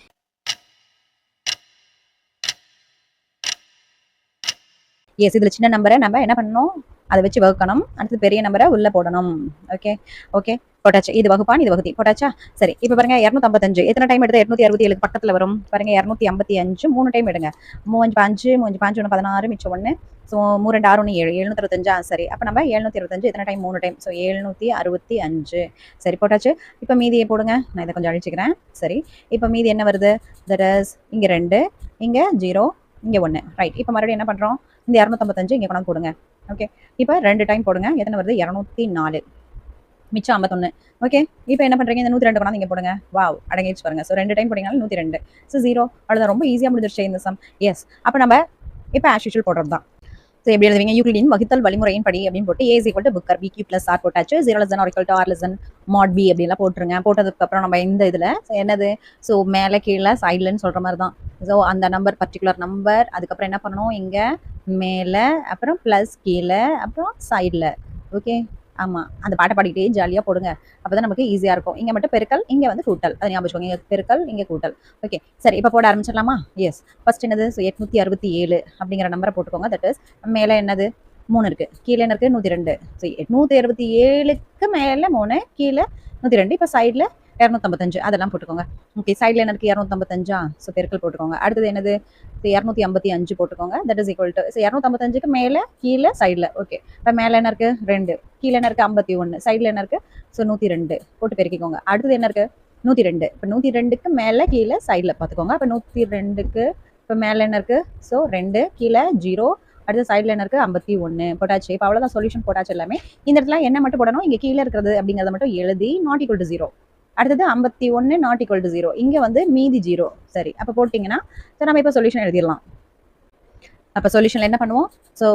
எஸ், இதுல சின்ன நம்பரை நம்ம என்ன பண்ணணும், அதை வச்சு வகுக்கணும். அடுத்து பெரிய நம்பரை உள்ள போடணும். ஓகே ஓகே, போட்டாச்சு. இது வகுப்பான், இது வகுதி போட்டாச்சா. சரி, இப்போ பாருங்க 255 எத்தனை டைம் எடுத்து 267 பக்கத்துல வரும் பாருங்க. 255 3 டைம் எடுங்க. 3 5 3 5 1 16 மிச்சம் 1. ஸோ 3 2 6 1 7 765. சரி, அப்போ நம்ம 725 எத்தனை டைம் 3 டைம். ஸோ 765. சரி, போட்டாச்சு. இப்போ மீதியை போடுங்க. நான் இதை கொஞ்சம் அழிச்சுக்கிறேன். சரி, இப்போ மீதி என்ன வருது, தட் இஸ் இங்க 2 இங்க 0 இங்க 1. ரைட், இப்போ மறுபடியும் என்ன பண்றோம், இந்த 255 இங்க கொண்டாந்து போடுங்க. ஓகே, இப்போ 2 டைம் போடுங்க. எத்தனை வருது, 204 மிச்சம் 51. ஓகே, இப்போ என்ன பண்றீங்க, இந்த 102 கொண்டாந்து இங்க போடுங்க. வாவ், அடங்கிடுச்சு பாருங்க. ஸோ 2 டைம் போட்டீங்கன்னா 102. ஸோ 0. அவ்வளோதான், ரொம்ப ஈஸியா முடிஞ்சிருச்சு இந்த சம். எஸ், அப்போ நம்ம இப்போ ஆஸ் யூஷுவல் போடுறது தான். ஸோ எப்படி எழுதுவீங்க, யூக்ளிடின் வகுத்தல் வழிமுறையின் படி அப்படின்னு போட்டு A = புக்கர் BQ + R போட்டாச்சு. 0 ≤ R mod B அப்படிலாம் போட்டுருங்க. போட்டதுக்கப்புறம் நம்ம இந்த இதில் என்னது, ஸோ மேலே கீழே சைட்லன்னு சொல்கிற மாதிரி தான். ஸோ அந்த நம்பர் பர்டிகுலர் நம்பர், அதுக்கப்புறம் என்ன பண்ணணும், இங்கே மேலே அப்புறம் ப்ளஸ் கீழே அப்புறம் சைடில். ஓகே, ஆமாம், அந்த பாட்டை பாடிக்கிட்டே ஜாலியாக போடுங்க. அப்போ தான் நமக்கு ஈஸியாக இருக்கும். இங்கே மட்டும் பெருக்கல், இங்கே வந்து கூட்டல். அது ஞாபகம் வச்சுக்கோங்க, இங்கே பெருக்கல் இங்கே கூட்டல். ஓகே, சரி, இப்போ போட ஆரம்பிச்சிடலாமா. எஸ், ஃபர்ஸ்ட் என்னது, ஸோ 867 அப்படிங்கிற நம்பரை போட்டுக்கோங்க. தட் இஸ் மேலே என்னது 3 இருக்கு, கீழே என்ன இருக்கு 102. ஸோ 867க்கு மேலே 3, கீழே 102. இப்போ சைடில் 255 அதெல்லாம் போட்டுக்கோங்க. ஓகே, சைடில் என்ன இருக்கு 255. ஸோ பெருக்கல் போட்டுக்கோங்க. அடுத்தது என்னது 255 போட்டுக்கோங்க. தட் இஸ் ஈக்குவல் டு 255க்கு மேலே கீழே சைடில். ஓகே, இப்போ மேலே என்ன இருக்கு 2, கீழே என்ன இருக்கு 51, சைடில் என்ன இருக்கு ஸோ 102 போட்டு பெருக்கிக்கோங்க. அடுத்தது என்ன இருக்கு 102. இப்போ 102க்கு மேலே கீழே சைடில் பார்த்துக்கோங்க. இப்போ 102க்கு இப்போ மேலே என்ன இருக்கு ஸோ 2, கீழே 0, அடுத்த சைடில் என்ன இருக்கு 51 போட்டாச்சு. இப்போ அவ்வளோதான், சொல்யூஷன் போட்டாச்சு எல்லாமே. இந்த இடத்துல என்ன மட்டும் போடணும், இங்கே கீழே இருக்கிறது அப்படிங்கிறத மட்டும் எழுதி நாட் ஈக்குவல் டு 0. அடுத்தது 51 நாட் ஈக்குவல் டு 0, இங்கே வந்து மீதி 0. சரி, அப்போ போட்டிங்கன்னா நம்ம இப்போ சொல்யூஷன் எழுதிடலாம். அப்போ சொல்யூஷனில் என்ன பண்ணுவோம், ஸோ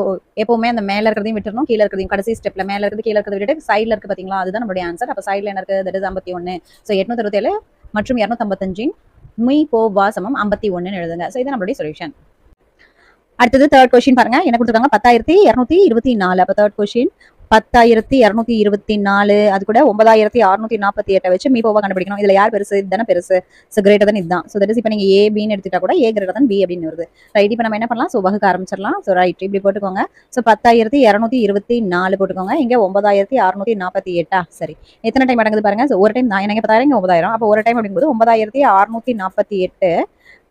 எப்போவுமே அந்த மேலே இருக்கிறதையும் விட்டுறணும், கீழே இருக்கிறதையும் கடைசி ஸ்டெப்பில் மேலே இருக்கிறது கீழே இருக்கிறத விட்டுட்டு சைடில் இருக்குது பார்த்தீங்களா, அதுதான் நம்மளுடைய ஆன்சர். அப்போ சைடில் என்ன இருக்குது, தட் இஸ் 51. ஸோ 867 மற்றும் 255 மீ போ வா சமம் 51 எழுதுங்க. ஸோ இது நம்மளுடைய சொல்யூஷன். அடுத்தது தேர்ட் கொஸ்டின் பாருங்க, என்ன கொடுத்துருக்காங்க 10,224. அப்போ தேர்ட் கொஸ்டின் 10,224 அது கூட 9,648 வச்சு மீபோவா கண்டுபிடிக்கணும். இதுல யார் பெருசு, இதுதானே பெருசு. ஸோ கிரேட்டர் தான் இதுதான். ஸோ தட் இஸ் இப்போ நீங்க A Bன்னு எடுத்துட்டா கூட A கிரேட்டர் தான் B அப்படின்னு வருது. ரைட், இப்போ நம்ம என்ன பண்ணலாம், ஸோ வகுக்க ஆரம்பிச்சிடலாம். ஸோ ரைட், இப்படி போட்டுக்கோங்க. ஸோ 10,224 போட்டுக்கோங்க. இங்க 9,648. சரி, எத்தனை டைம் அடங்குது பாருங்க. ஸோ ஒரு டைம் தான், எனக்கு 10,000 இங்கே 9,000. அப்போ ஒரு டைம் அப்படிங்கும்போது 9,648.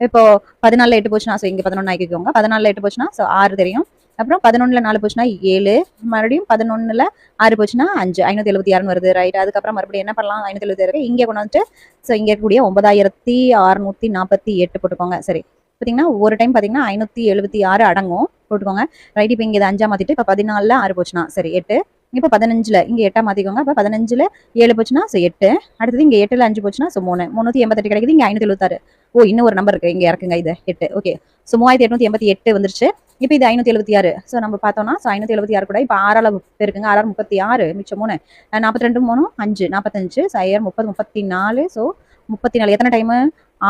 இப்போ 14 8 போச்சுன்னா, ஸோ இங்க 11 ஆக்கிக்கோங்க. 14 8 போச்சுன்னா ஸோ 6 தெரியும். அப்புறம் 11ல் 4 போச்சுன்னா 7, மறுபடியும் 11ல் 6 போச்சுன்னா 5, 576 வருது. ரைட், அதுக்கப்புறம் மறுபடியும் என்ன பண்ணலாம், 576 இங்கே கொண்டு வந்துட்டு ஸோ இங்கே இருக்கக்கூடிய 9,648 போட்டுக்கோங்க. சரி, பார்த்தீங்கன்னா ஒரு டைம் பார்த்தீங்கன்னா 576 அடங்கும் போட்டுக்கோங்க. ரைட், இப்போ இங்கே 5 மாற்றிட்டு இப்போ 14ல் 6 போச்சுன்னா சரி 8. இப்போ 15ல் இங்கே 8 மாற்றிக்கோங்க. இப்போ 15ல் 7 போச்சுன்னா ஸோ 8. அடுத்தது இங்கே 8ல் 5 போச்சுன்னா ஸோ 3, 388 கிடைக்குது. இங்கே 576. ஓ, இன்னும் ஒரு நம்பர் இருக்கு, இங்கே இறக்குங்க இது 8. ஓகே, ஸோ 3,888 வந்துருச்சு. இப்போ இது 576. ஸோ நம்ம பார்த்தோம்னா ஸோ 576 கூட இப்போ 6ஆல் பெருக்குங்க. 6 36 மிச்சம் 3, 42 3 5 45, 30 34. ஸோ 34 எத்தனை டைமு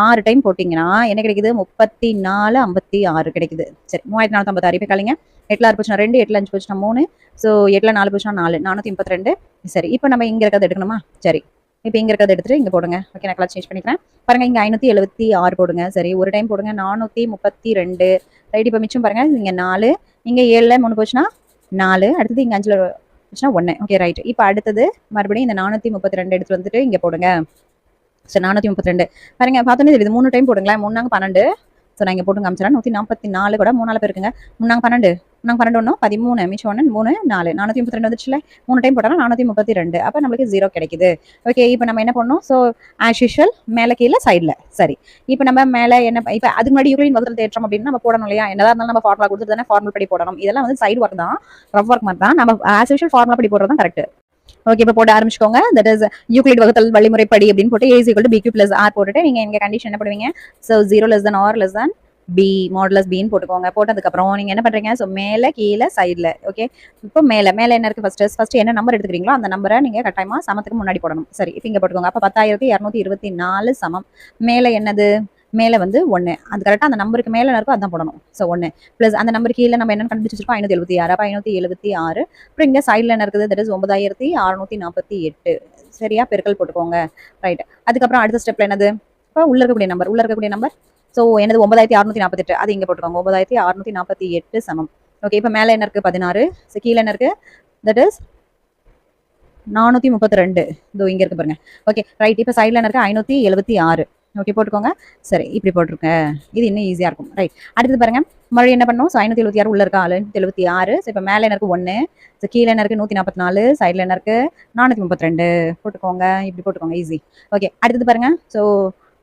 6 டைம் போட்டிங்கன்னா என்ன கிடைக்குது 34 56 கிடைக்குது. சரி, 3,456. இப்போ கழிங்க. 8ல் 6 போச்சுன்னா 2, 8ல் 5 போச்சுன்னா 3, ஸோ 8ல் 4 போச்சுன்னா 4, 432. சரி, இப்போ நம்ம இங்கே இருக்கிறத எடுக்கணுமா. சரி, இப்போ இங்கே இருக்கிறத எடுத்துட்டு இங்கே போடுங்க. ஓகே, நான் கலர் சேஞ்ச் பண்ணிக்கிறேன். பாருங்க, இங்கே 576 போடுங்க. சரி, ஒரு டைம் போடுங்க. 432. ரைட், இப்போ மிச்சம் பாருங்க, இங்கே 4, இங்கே 7ல் 3 போச்சுன்னா 4, அடுத்தது இங்கே 5ல் போச்சுன்னா 1. Okay, right. இப்போ அடுத்தது மறுபடியும் இந்த 432 எடுத்துட்டு வந்துட்டு இங்கே போடுங்க. ஸோ 432 பாருங்க, பார்த்தோன்னே இது 3 டைம் போடுங்களேன். 3 12. ஸோ நான் இங்கே போட்டு காமிச்சிடறேன். 144 கூட 3ஆல் பெருக்குங்க. 3 12 நாங்கள் 12 1 13 மிச்சம் 1 3 4 432 வந்துச்சுல 3 டைம் போட்டாலும் 432. அப்போ நம்மளுக்கு 0 கிடைக்குது. ஓகே, இப்போ நம்ம என்ன பண்ணோம்? ஸோ ஆஸ் யூஷுவல் மேலே கீழே சைடில். சரி, இப்போ நம்ம மேலே என்ன இப்போ அதுக்கு முன்னாடி யூக்ளிடின் வகுத்தல் தேற்றம் அப்படின்னு நம்ம போடணும் இல்லையா? என்னதான் இருந்தாலும் நம்ம ஃபார்முலா கொடுத்துட்டு தானே ஃபார்முலா படி போடணும். இதெல்லாம் வந்து சைடு ஒர்க் தான், ரஃப் ஒர்க் மாதிரி தான். நம்ம ஆஸ் யூஷுவல் ஃபார்முலா படி போடுறது தான் கரெக்ட். ஓகே, இப்போ போட ஆரம்பிச்சுக்கோங்க. தட் இஸ் யூக்ளிட் வகுத்தல் வழிமுறைப்படி அப்படின்னு போட்டு a = bq + r போட்டுட்டு நீங்க இங்க கண்டிஷன் என்ன பண்ணுவீங்க? So 0 less than or less than b modulus பின்னு போட்டுக்கோங்க. போட்டதுக்கப்புறம் நீங்க என்ன பண்றீங்க? ஸோ மேலே கீழே சைடில். ஓகே, இப்போ மேலே என்ன இருக்கு? ஃபர்ஸ்ட் என்ன நம்பர் எடுத்துக்கிறீங்களோ அந்த நம்பரை நீங்க கட்டாயமா சமத்துக்கு முன்னாடி போடணும். சரி, இப்போ இங்க போட்டுக்கோங்க. அப்போ 10,224 சமம். மேலே என்னது? மேலே வந்து 1. அது கரெக்டாக அந்த நம்பருக்கு மேலே இருக்கும், அதான் போடணும். ஸோ 1 ப்ளஸ் அந்த நம்பர் கீழே நம்ம என்ன கண்டுபிடிச்சு வச்சிருக்கோம்? 576. அப்போ 576. அப்புறம் இங்கே சைடில் என்ன இருக்குது? That is 9648. சரியா? பெருக்கல் போட்டுக்கோங்க. ரைட். அதுக்கப்புறம் அடுத்த ஸ்டெப்ல என்னது? இப்போ உள்ள இருக்கக்கூடிய நம்பர் ஸோ என்னது? 9648. அது இங்கே போட்டுக்கோங்க. 9648 சமம். ஓகே, இப்போ மேலே என்ன இருக்கு? 16. ஸோ கீழே என்ன இருக்கு? That is 432. இதோ இங்கே இருக்கு பாருங்க. Okay, right. இப்போ சைடில் என்ன இருக்கு? 576. ஓகே, போட்டுக்கோங்க. சரி, இப்படி போட்டிருங்க. இது இன்னும் ஈஸியாக இருக்கும். ரைட். அடுத்தது பாருங்க, மறுபடியும் என்ன பண்ணும்? ஸோ 576 உள்ள இருக்கா? 576. ஸோ இப்போ மேலே என்ன இருக்கு? 1. ஸோ கீழே என்ன இருக்கு? 144. சைடில் என்ன இருக்கு? 432. போட்டுக்கோங்க. இப்படி போட்டுக்கோங்க. ஈஸி. ஓகே, அடுத்தது பாருங்க. ஸோ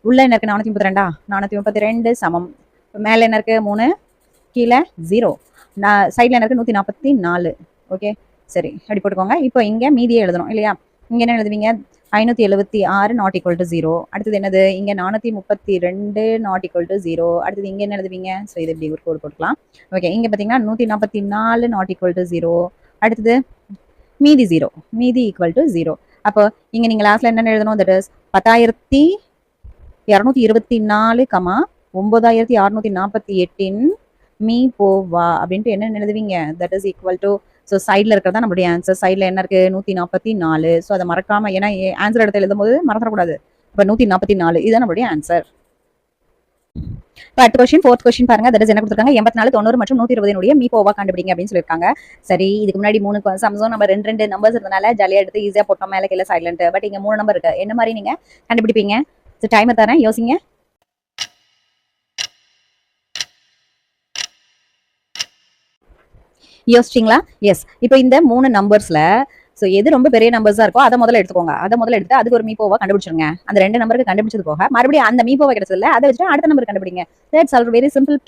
உள்ள என்ன இருக்கு? 432. 432 சமம். மேலே என்ன இருக்கு? 3. கீழே 0. சைடில் என்ன இருக்கு? 144. ஓகே, சரி, அப்படி போட்டுக்கோங்க. இப்போ இங்கே மீதியே எழுதணும் இல்லையா? இங்கே என்ன எழுதுவீங்க? 576 not equal to 0. அடுத்தது என்னது? இங்கே 432 not equal to 0. அடுத்தது இங்கே என்ன எழுதுவீங்க? ஸோ இது இப்படி ஒரு கோடு போட்டுக்கலாம். ஓகே, இங்கே பார்த்தீங்கன்னா 144 not equal to 0. அடுத்தது மீதி 0. மீதி ஈக்குவல் டு 0. அப்போ இங்கே நீங்கள் லாஸ்ட்ல என்ன எழுதணும்? தட் இஸ் 10,224, 9,648 மீ போவா அப்படின்ட்டு என்ன எழுதுவீங்க? That is equal to so சைடில் இருக்கிறதா நம்மளுடைய ஆன்சர். சைடில் என்ன இருக்கு? 144. ஸோ அதை மறக்காம, ஏன்னா ஆன்சர் இடத்துல எழுதும் போது மறந்துடக்கூடாது. இப்போ 144 இதுதான் நம்மளுடைய ஆன்சர். அடுத்த கொஸ்டின், 4th கொஸ்டின் பாருங்க. தட் இஸ் என்ன கொடுத்துருக்காங்க? 84, 90 மற்றும் 120 மீ போவா கண்டுபிடிங்க அப்படின்னு சொல்லியிருக்காங்க. சரி, இதுக்கு முன்னாடி 3 சம்ஸும் நம்ம 2 நம்பர்ஸ் இருந்தனால ஜாலியா எடுத்து ஈஸியா போட்டோம் மேலே கீழே சைலண்ட். பட் இங்க 3 நம்பர் இருக்கு. என்ன மாதிரி நீங்க கண்டுபிடிப்பீங்க? டைமர் தரேன், யோசிங்க. யோசிச்சிங்களா? எஸ். இப்போ இந்த 3 நம்பர்ஸ்ல ஸோ எது ரொம்ப பெரிய நம்பர்ஸா இருக்கோ அதை முதல்ல எடுத்துக்கோங்க. அதை முதல்ல எடுத்து அதுக்கு ஒரு மீ போவா கண்டுபிடிச்சிருங்க. அந்த 2 நம்பருக்கு கண்டுபிடிச்சது போக மறுபடியும் அந்த மீ போவா கிடைச்சதுல அதை வச்சு அடுத்த நம்பர் கண்டுபிடிங்க. That's all very simple.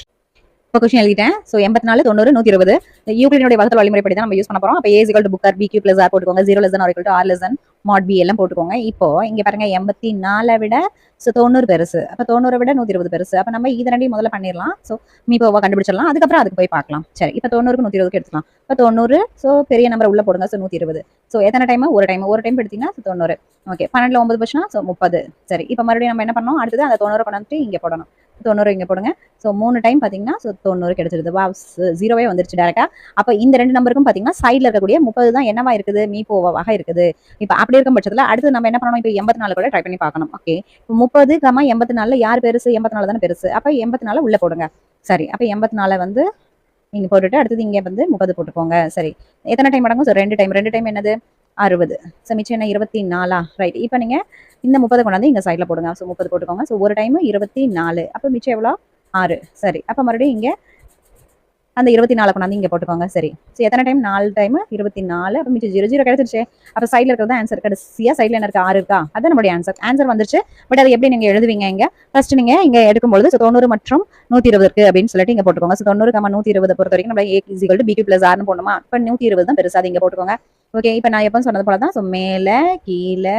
இப்போ கொஸ்டின் எழுதிட்டேன். ஸோ 84, 90, 120 யூக்ளிடினுடைய வகுத்தல் வழிமுறைப்படி தான் நம்ம யூஸ் பண்ண போறோம். அப்போ a = book bq + r போட்டுக்கோங்க. 0 less than or equal to r less than mod b எல்லாம் போட்டுக்கோங்க. இப்போ இங்க பாருங்க, 84 விட ஸோ 90 பெருசு. அப்போ 90 விட 120 பெருசு. அப்போ நம்ம இது ரெண்டையும் முதல்ல பண்ணிடலாம். ஸோ மீ போவா கண்டுபிடிச்சிடலாம். அதுக்கப்புறம் அதுக்கு போய் பார்க்கலாம். சரி, இப்போ 90க்கு 120க்கு எடுத்துக்கலாம். இப்போ 90 ஸோ பெரிய நம்பர் உள்ள போடுங்க. ஸோ 120. ஸோ எத்தனை டைம்? ஒரு டைம் எடுத்தீங்கன்னா 90. ஓகே, 12ல் 9 போச்சுன்னா ஸோ 30. சரி, இப்போ மறுபடியும் நம்ம என்ன பண்ணோம்? அடுத்தது அந்த 90 கொண்டு வந்துட்டு இங்கே போடணும். 90 இங்கே போடுங்க. ஸோ 3 டைம் பார்த்தீங்கன்னா ஸோ 90 கிடைச்சிருது. வா, 0வே வந்துருச்சு டேரக்டா. அப்போ இந்த 2 நம்பருக்கும் பார்த்தீங்கன்னா சைடில் இருக்கக்கூடிய 30 தான் என்னவா இருக்குது? மீ போவாக இருக்குது. இப்போ அப்படி இருக்கும் பட்சத்தில் அடுத்து நம்ம என்ன பண்ணணும்? இப்போ 84 கூட ட்ரை பண்ணி பார்க்கணும். ஓகே, இப்போ 30, 84 யார் பெருசு? 84 தானே பெருசு. அப்போ 84 உள்ள போடுங்க. சரி, அப்போ 84 வந்து இங்கே போட்டுட்டு அடுத்தது இங்கே வந்து 30 போட்டுக்கோங்க. சரி, எத்தனை டைம் மடங்கும்? ஸோ 2 டைம் என்னது? 60. ஸோ மிச்சம் என்ன? 24. ரைட். இப்போ நீங்கள் இந்த 30 கொண்டாந்து இங்கே சைடில் போடுங்க. ஸோ 30 போட்டுக்கோங்க. ஸோ ஒரு டைம் 24. அப்போ மிச்சம் எவ்வளோ? 6. சரி, அப்போ மறுபடியும் இங்கே அந்த 24 கொண்டாந்து இங்கே போட்டுக்கோங்க. சரி, ஸோ எத்தனை டைம்? 4 டைம் 24. அப்போ மிச்சம் 0 கிடைச்சிருச்சு. அப்போ சைடில் இருக்கிறது ஆன்சர். கடைசியாக சைடில் என்ன இருக்கு? 6 இருக்கா? அதான் நம்மளுடைய ஆன்சர் வந்துருச்சு. பட் அது எப்படி நீங்கள் எழுதுவீங்க? இங்கே ஃபர்ஸ்ட் நீங்கள் இங்கே எடுக்கும்போது ஸோ 90 மற்றும் 120 இருக்கு அப்படின்னு சொல்லிட்டு இங்கே போட்டுக்கோங்க. ஸோ 90, 120 பொறுத்த வரைக்கும் நம்ம a = bq + r போடணுமா? இப்போ 120 தான் பெருசு. அது இங்கே போட்டுக்கோங்க. ஓகே, இப்போ நான் எப்போ சொன்னது போல தான். ஸோ மேலே கீழே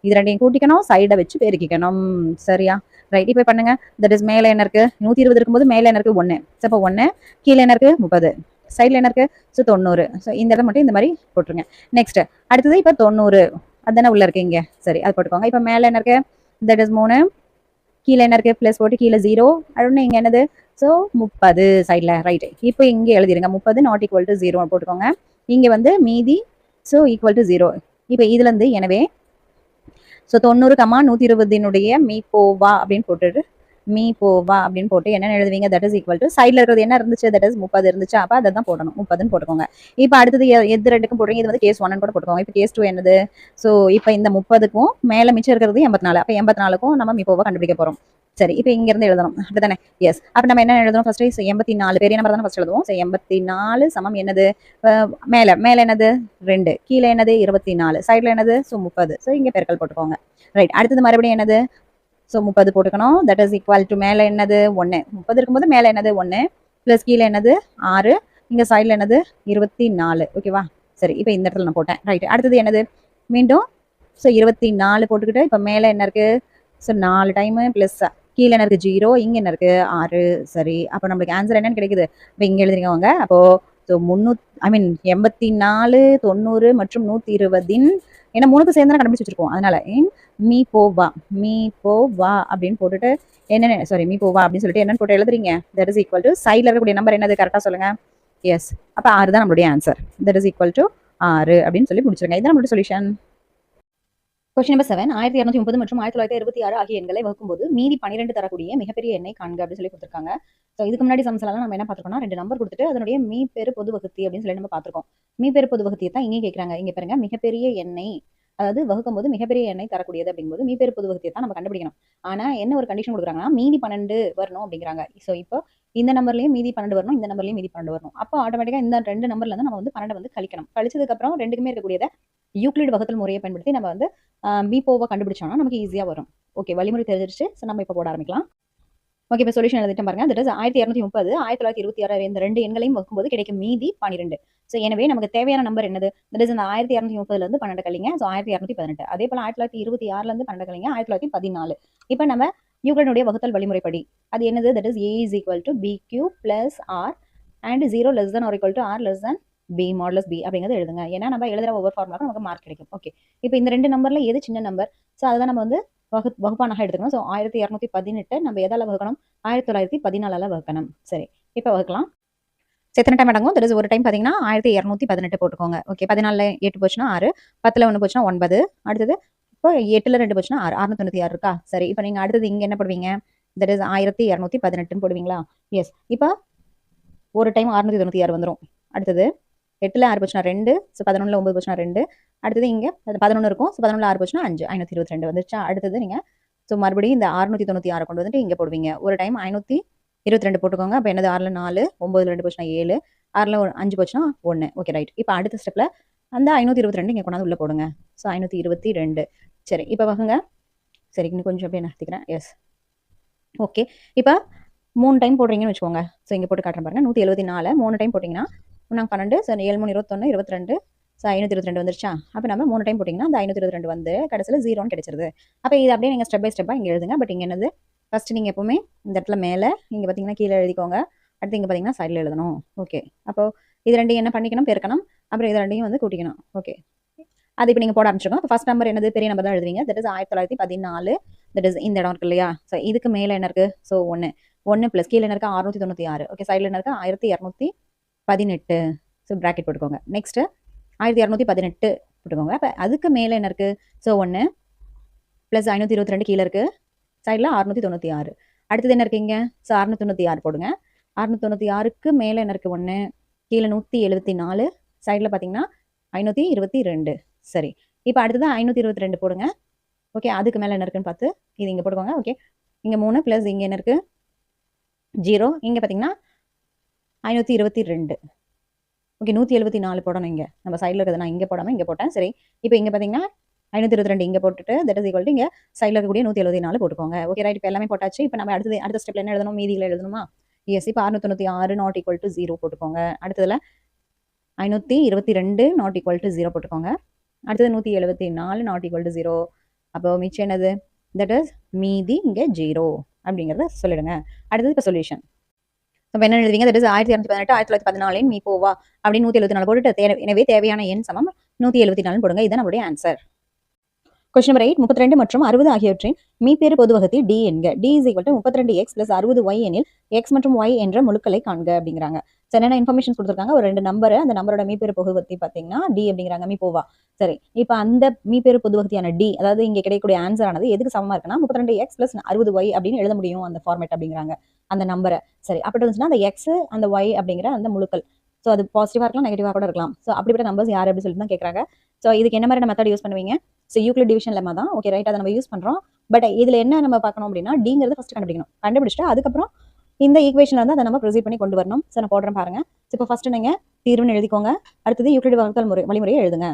இது ரெண்டையும் கூட்டிக்கணும், சைடை வச்சு பெருக்கிக்கணும். சரியா? ரைட். இப்போ பண்ணுங்க. தட் இஸ் மேலே என்ன இருக்கு? 120 இருக்கும்போது மேலே என்ன இருக்கு? 1. ஸோ இப்போ 1. கீழே என்ன இருக்கு? 30. சைடில் என்ன இருக்கு? ஸோ 90. ஸோ இந்த இடத்துல மட்டும் இந்த மாதிரி போட்டுருங்க. நெக்ஸ்ட் அடுத்தது இப்போ 90 அதுதானே உள்ள இருக்கு இங்கே. சரி, அது போட்டுக்கோங்க. இப்போ மேலே என்ன இருக்கு? That is 3. கீழே என்ன இருக்கு? ப்ளஸ் போட்டு கீழே 0. அடுத்து இங்கே என்னது? ஸோ 30 சைடில். ரைட். இப்போ இங்கே எழுதிருங்க. 30 not equal to 0 போட்டுக்கோங்க. இங்கே வந்து மீதி ஸோ ஈக்குவல் டு 0. இப்போ இதுலேருந்து எனவே ஸோ 90, 120 மீ போவா அப்படின்னு போட்டுட்டு மீ போவா அப்படின்னு போட்டு என்ன எழுதுவீங்க, தட் இஸ் ஈக்குவல் டு சைடில் இருக்கிறது என்ன இருந்துச்சு, தட் இஸ் 30 இருந்துச்சு. அப்போ அதை தான் போடணும், 30ன்னு போட்டுக்கோங்க. இப்போ அடுத்தது எது ரெண்டுக்கும் போடுறீங்க, இது வந்து கேஸ் 1 கூட போட்டுக்கோங்க. இப்போ கேஸ் 2 என்னது, ஸோ இப்போ இந்த 30க்கும் மேலே மிச்சம் இருக்கிறது 84. அப்போ 84க்கும் நம்ம மீ போவா கண்டுபிடிக்க போகிறோம். சரி, இப்போ இங்க இருந்து எழுதணும் அப்படிதானே. எஸ், அப்ப நம்ம என்ன எழுதணும், ஃபர்ஸ்ட் 84 பெரிய நம்பர் தானே ஃபர்ஸ்ட் எழுதுவோம். 84 சமம் என்னது, மேல மேல என்னது 2, கீழே என்னது 24, சைடுல என்னது 30. ஸோ இங்க பெருக்கல் போட்டுக்கோங்க. ரைட், அடுத்தது மறுபடியும் என்னது, ஸோ 30 போட்டுக்கணும். தட் இஸ் ஈக்குவல் டு மேல என்னது 1, 30 இருக்கும்போது மேல என்னது 1 பிளஸ் கீழே என்னது 6, இங்க சைடுல என்னது 24. ஓகேவா. சரி, இப்போ இந்த இடத்துல நான் போட்டேன். ரைட், அடுத்தது என்னது மீண்டும் ஸோ 24 போட்டுக்கிட்டு இப்போ மேல என்ன இருக்கு, ஸோ 4 டைம் பிளஸ் கீழே என்ன இருக்கு 0, இங்க என்ன இருக்கு 6. சரி, அப்போ நம்மளுக்கு ஆன்சர் என்னன்னு கிடைக்குது, இப்போ இங்க எழுதிருக்கவங்க. அப்போ ஸோ 84, 90 மற்றும் 120 ஏன்னா 3க்கு சேர்ந்து கண்டுபிடிச்சு வச்சிருக்கோம். அதனால மீ போவா அப்படின்னு போட்டுட்டு என்ன, சாரி மீ போவா அப்படின்னு சொல்லிட்டு என்னன்னு போட்டு எழுதுறீங்க, தட் இஸ் ஈக்குவல் டு சைட்ல இருக்கக்கூடிய நம்பர் என்னது கரெக்டா சொல்லுங்க. எஸ், அப்போ 6 தான் நம்மளுடைய answer. That is equal to 6 அப்படின்னு சொல்லி முடிச்சிருங்க. இதுதான் நம்மளுடைய சொல்யூஷன். கொஸ்டின் நம்பர் 7, 1230 மற்றும் 1926 ஆகிய எண்களை வகுக்கும்போது மீதி 12 தரக்கூடிய மிகப்பெரிய எண்ணை காண்க அப்படின்னு சொல்லி கொடுத்துருக்காங்க. ஸோ இதுக்கு முன்னாடி சம்ஸ்லாம் நம்ம என்ன பார்த்துருக்கோம்னா, 2 நம்பர் கொடுத்துட்டு அதனுடைய மீ பெரு பொது வகுத்தி அப்படின்னு சொல்லி நம்ம பார்த்துருக்கோம். மீ பெரு பொது வகுத்தியை தான் இங்கே கேட்குறாங்க. இங்கே பாருங்க, மிகப்பெரிய எண்ணை, அதாவது வகுக்கும்போது மிகப்பெரிய எண்ணை தரக்கூடியது அப்படிங்கும்போது மீ பெரு பொது வகுத்தியை தான் நம்ம கண்டுபிடிக்கணும். ஆனா என்ன ஒரு கண்டிஷன் கொடுக்குறாங்கன்னா, மீதி 12 வரணும் அப்படிங்கிறாங்க. ஸோ இப்போ இந்த நம்பர்லயும் மீதி 12 வரணும், இந்த நம்பர்லயும் மீதி 12 வரணும். அப்போ ஆட்டோமேட்டிக்கா இந்த 2 நம்பர்ல இருந்து நம்ம வந்து 12 வந்து கழிக்கணும். கழிச்சதுக்கு அப்புறம் ரெண்டுக்குமே இருக்கக்கூடியதை யூக்ளிட் வகுத்தல் முறையை பயன்படுத்தி நம்ம வந்து மீ போவா கண்டுபிடிச்சோம்னா நமக்கு ஈஸியா வரும். ஓகே, வழிமுறை தெரிஞ்சிருச்சு. ஸோ நம்ம இப்போ போட ஆரம்பிக்கலாம். ஓகே, இப்போ சொல்யூஷன் எழுதிட்டு பாருங்க. தட் இஸ் 1230, 1926 இந்த 2 எண்களையும் வகுக்கும்போது கிடைக்கும் மீதி 12. ஸோ எனவே நமக்கு தேவையான நம்பர் என்னது, தட் இஸ் இந்த 1230 இருந்து 12 கழிங்க. ஸோ 1218. அதே போல 1926 இருந்து 12 கழிங்க, 1914. இப்போ நம்ம யூக்ளினுடைய வகுத்தல் வழிமுறைப்படி அது என்னது, that is a is equal to bq plus r and 0 less than or equal to r less than b modulus b அப்படிங்கிறது எழுதுங்க. ஏன்னா நம்ம எழுதுற ஒவ்வொரு ஃபார்முலாக்கும் நமக்கு மார்க் கிடைக்கும். ஓகே, இப்போ இந்த 2 நம்பர்ல எது சின்ன நம்பர், ஸோ அதை நம்ம வந்து வகுப்பானாக எடுத்துக்கணும். ஸோ 1218 நம்ம எதால வகுக்கணும், 1914 வகுக்கணும். சரி, இப்போ வகுக்கலாம். எத்தனை டைம் அடங்கும், தட் இஸ் ஒரு டைம் பார்த்தீங்கன்னா 1218 போட்டுக்கோங்க. ஓகே, 14 8 போச்சுன்னா 6, 10 1 போச்சுன்னா 9, அடுத்தது இப்போ 8ல் 2 போச்சுன்னா 6, 696 இருக்கா. சரி, இப்போ நீங்க அடுத்தது இங்க என்ன போடுவீங்க, தட் இஸ் 1218 போடுவீங்களா. எஸ், இப்போ ஒரு டைம் 696 வந்துடும். அடுத்தது 8ல் 6 போச்சுன்னா 2, ஸோ 11ல் 9 போச்சுன்னா 2, அடுத்தது இங்கே 11 இருக்கும். ஸோ 11ல் 6 போச்சுன்னா 5, 522 வந்துருச்சா. அடுத்தது நீங்கள் ஸோ மறுபடியும் இந்த 696 கொண்டு வந்துட்டு இங்கே போடுவீங்க. ஒரு டைம் 522 போட்டுக்கோங்க. அப்போ என்னது 6ல் 4, 9ல் 2 போச்சுன்னா 7, 6ல் 5 போச்சுன்னா 1. Okay, right. இப்போ அடுத்த ஸ்டெப்பில் அந்த 522 இங்கே கொண்டாந்து உள்ளே போடுங்க. ஸோ 522. சரி, இப்போ வகுங்க. சரி, இன்னும் கொஞ்சம் அப்படியே நடத்திக்கிறேன். S, okay. இப்போ 3 டைம் போடுறீங்கன்னு வச்சுக்கோங்க. ஸோ இங்கே போட்டு காட்டுறேன் பாருங்க. 174 3 டைம் போட்டிங்கன்னா நாங்கள் 12, ஸோ 7 3 21 22, ஸோ 522 வந்துருச்சா. அப்போ நம்ம 3 டைம் போட்டிங்கன்னா அந்த 522 வந்து கடைசியில் 0ன்னு கிடைச்சிருது. அப்போ இது அப்படியே நீங்கள் ஸ்டெப் பை ஸ்டெப்பாக இங்கே எழுதுங்க. பட் இங்கே என்னது, ஃபஸ்ட்டு நீங்கள் எப்பவுமே இந்த இடத்துல மேலே, இங்கே பார்த்தீங்கன்னா கீழே எழுதிக்கோங்க. அடுத்து இங்கே பார்த்தீங்கன்னா சைடில் எழுதணும். ஓகே, அப்போ இது ரெண்டையும் என்ன பண்ணிக்கணும், பெருக்கணும். அப்புறம் இது ரெண்டையும் வந்து கூட்டிக்கணும். ஓகே, அது இப்போ நீங்கள் போட ஆரம்பிச்சிருக்கோம். இப்போ ஃபஸ்ட் நம்பர் என்னது, பெரிய நம்பர் தான் எழுதுவீங்க. That is 1914. தட் இஸ் இந்த இடம் இருக்கு இல்லையா. ஸோ இதுக்கு மேலே என்ன இருக்குது, ஸோ 1 ப்ளஸ் கீழே என்ன இருக்குது 696. ஓகே, சைடில் என்ன இருக்குது 1218. ஸோ ப்ராக்கெட் போட்டுக்கோங்க. நெக்ஸ்ட்டு 1218 போட்டுக்கோங்க. அப்போ அதுக்கு மேலே என்ன இருக்குது, ஸோ 1 ப்ளஸ் 522 கீழே இருக்குது, சைடில் 696. அடுத்தது என்ன இருக்குங்க, ஸோ 696 போடுங்க. 696க்கு மேலே என்ன இருக்குது 1, கீழே 174, சைடில் பார்த்தீங்கன்னா 522. சரி, இப்போ அடுத்தது 522 போடுங்க. ஓகே, அதுக்கு மேலே என்ன இருக்குன்னு பார்த்து இது இங்கே போட்டுக்கோங்க. ஓகே, இங்கே 3 ப்ளஸ் இங்கே என்ன இருக்குது 0, இங்கே பார்த்தீங்கன்னா 522. ஓகே, 174 போடணும். இங்கே நம்ம சைடில் இருக்கிறது நான் இங்கே போடாமல் இங்கே போட்டேன். சரி, இப்போ இங்கே பார்த்தீங்கன்னா 522 இங்கே போட்டுட்டு தட் இஸ் ஈக்குவல் டு இங்கே சைடில் இருக்கக்கூடிய 174 போட்டுக்கோங்க. Okay, right. இப்போ எல்லாமே போட்டாச்சு. இப்போ நம்ம அடுத்த ஸ்டெப்பில் என்ன எழுதணும், மீதியில் எழுதணுமா. எஸ், இப்போ 696 நாட் ஈக்குவல் டு 0 போட்டுக்கோங்க. அடுத்ததில் 522 நாட் ஈக்குவல் டு 0 போட்டுக்கோங்க. அடுத்தது 174 நாட் ஈக்குவல் டு 0. அப்போ மிச்சம் என்னது, தட் இஸ் மீதி இங்கே 0 அப்படிங்கிறத சொல்லிடுங்க. அடுத்தது இப்போ சொல்யூஷன். இப்போ என்ன எழுதுவீங்க, தட் இஸ் 1218 1914 மீ போவா அப்படின்னு 174 போட்டுட்டு எனவே தேவையான எண் சமம் 174 போடுங்க. இதுதான் நம்மளுடைய ஆன்சர். கொஸ்டின் நம்பர் 8 32 மற்றும் 60 ஆகியவற்றின் மீப்பெரு பொது வகுத்தி டி என்க. D is equal to 32x plus 60y எனில் எக்ஸ் மற்றும் y என்ற முழுக்களை காண்க அப்படிங்கிறாங்க. சரி, என்னென்ன இன்ஃபர்மேஷன் கொடுத்துருக்காங்க, ஒரு 2 நம்பர், அந்த நம்பரோட மீப்பெரு பொது வகுத்தி பார்த்தீங்கன்னா டி அப்படிங்கிறாங்க, மீப்போவா. சரி, இப்போ அந்த மீப்பெரு பொது வகுத்தியான டி, அதாவது இங்கே கிடைக்கக்கூடிய ஆன்சர் ஆனது எதுக்கு சமமா இருக்குன்னா 32x பிளஸ் 60y அப்படின்னு எழுத முடியும் அந்த ஃபார்மேட் அப்படிங்கிறாங்க அந்த நம்பரை. சரி, அப்படி இருந்துச்சுன்னா அந்த எக்ஸ் அந்த ஒய் அப்படிங்கிற அந்த முழுக்கள், ஸோ அது பாசிட்டிவாக இருக்கலாம், நெகட்டிவாக கூட இருக்கலாம். ஸோ அப்படிப்பட்ட நம்பர்ஸ் யார் அப்படின்னு சொல்லிட்டு தான் கேட்குறாங்க. ஸோ இதுக்கு என்ன மாதிரி மெத்தட் யூஸ் பண்ணுவீங்க? ஸோ யூக்ளிட் டிவிஷன் லெமா தான். ஓகே ரைட், அதை நம்ம யூஸ் பண்ணுறோம். பட் இதில் என்ன நம்ம பார்க்கணும் அப்படின்னா டிங்கிறது ஃபஸ்ட்டு கண்டுபிடிக்கணும். கண்டுபிடிச்சிட்டு அதுக்கப்புறம் இந்த ஈக்குவேஷனில் வந்து அதை நம்ம ப்ரொசீட் பண்ணி கொண்டு வரணும். ஸோ நான் போடுறேன் பாருங்க. இப்போ ஃபஸ்ட்டு நீங்கள் தீர்வுன்னு எழுதிக்கோங்க. அடுத்தது யூக்ளிட் வகுத்தல் வழிமுறையை எழுதுங்க.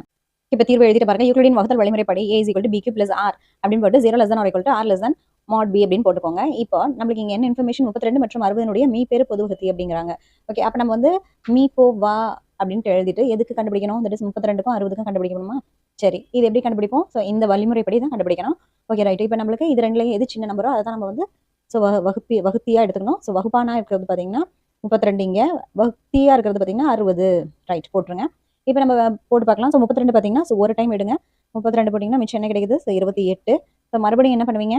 இப்போ தீர்வு எழுதிட்டு பாருங்க. யூக்ளிடின் வகுத்தல் வழிமுறைப்படி a is equal to bq plus r அப்படின்னு போட்டு 0 less than or equal to r less than mod b அப்படின்னு போட்டுக்கோங்க. இப்போ நம்மளுக்கு இங்கே என்ன இன்ஃபர்மேஷன், 32 மற்றும் 60 மீப்பெரு பொது வகுத்தி அப்படிங்கிறாங்க. ஓகே, அப்போ நம்ம வந்து மீப்போவா அப்படின்ட்டு எழுதிட்டு எதுக்கு கண்டுபிடிக்கணும், தட் இஸ் 32க்கும் 60க்கும் கண்டுபிடிக்கணுமா? சரி, இது எப்படி கண்டுபிடிப்போம்? ஸோ இந்த வழிமுறைப்படி தான் கண்டுபிடிக்கணும். ஓகே ரைட், இப்போ நம்மளுக்கு இது ரெண்டுலேயும் எது சின்ன நம்பரோ அதை தான் நம்ம வந்து ஸோ வகுத்தியாக எடுத்துக்கணும். ஸோ வகுப்பானா இருக்கிறது பார்த்தீங்கன்னா 32, இங்கே வகுத்தியாக இருக்கிறது பார்த்தீங்கன்னா 60. ரைட், போட்டுருங்க. இப்போ நம்ம போட்டு பார்க்கலாம். ஸோ 32 பார்த்தீங்கன்னா ஸோ ஒரு டைம் எடுங்க. 32 போட்டிங்கன்னா மிச்சம் என்ன கிடைக்குது? ஸோ 28. ஸோ மறுபடியும் என்ன பண்ணுவீங்க,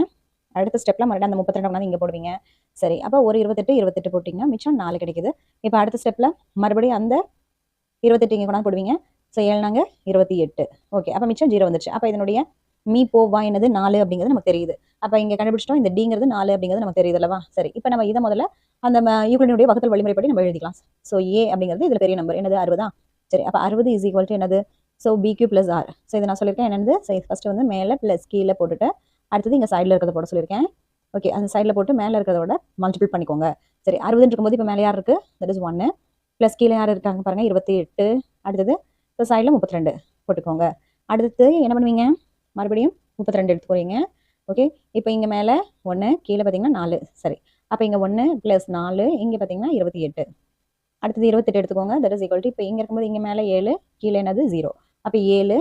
அடுத்த ஸ்டெப்பில் மறுபடியும் அந்த 32 கொண்டாந்து இங்கே போடுவீங்க. சரி, அப்போ ஒரு 28 போட்டிங்கன்னா மிச்சம் 4 கிடைக்குது. இப்போ அடுத்த ஸ்டெப்பில் மறுபடியும் அந்த 28 இங்கே கொண்டாந்து போடுவீங்க. ஸோ 7 28. ஓகே, அப்போ மிச்சம் 0 வந்துருச்சு. அப்போ இதனுடைய மீப்போவா என்னது 4 அப்படிங்கிறது நமக்கு தெரியுது. அப்போ இங்கே கண்டுபிடிச்சிட்டோம், இந்த டிங்கிறது 4 அப்படிங்கிறது நமக்கு தெரியுது அல்லவா? சரி, இப்போ நம்ம இதை முதல்ல அந்த யூக்ளிடினுடைய வகுத்தல் வழிமுறைப்படி நம்ம எழுதிக்கலாம். ஸோ ஏ அப்படிங்கிறது இதில் பெரிய நம்பர் என்னது 60. சரி, அப்போ 60 இஸ் ஈக்குவல் டு என்னது? So p q plus r. So இதை நான் சொல்லியிருக்கேன் என்னது, ஸோ ஃபஸ்ட்டு வந்து மேலே ப்ளஸ் கீழே போட்டுட்டு அடுத்தது இங்கே சைடில் இருக்கிறத போட சொல்லியிருக்கேன். ஓகே, அந்த சைடில் போட்டு மேலே இருக்கிறதோட மல்டிபிள் பண்ணிக்கோங்க. சரி, 60 இருக்கும்போது இப்போ மேலே யார் இருக்குது? தட் இஸ் 1 ப்ளஸ் கீழே யார் இருக்காங்க பாருங்கள் 28. அடுத்தது ஸோ சைடில் 32 போட்டுக்கோங்க. அடுத்து என்ன பண்ணுவீங்க, மறுபடியும் 32 எடுத்து போகிறீங்க. ஓகே, இப்போ இங்கே மேலே 1 கீழே பார்த்தீங்கன்னா 4. சரி, அப்போ இங்கே 1 ப்ளஸ் 4 இங்கே பார்த்தீங்கன்னா 28. அடுத்தது 28 எடுத்துக்கோங்க. தட் இஸ் ஈக்குவல் டு இப்போ இங்கே இருக்கும்போது இங்கே மேலே 7 கீழே என்னது 0. அப்போ 7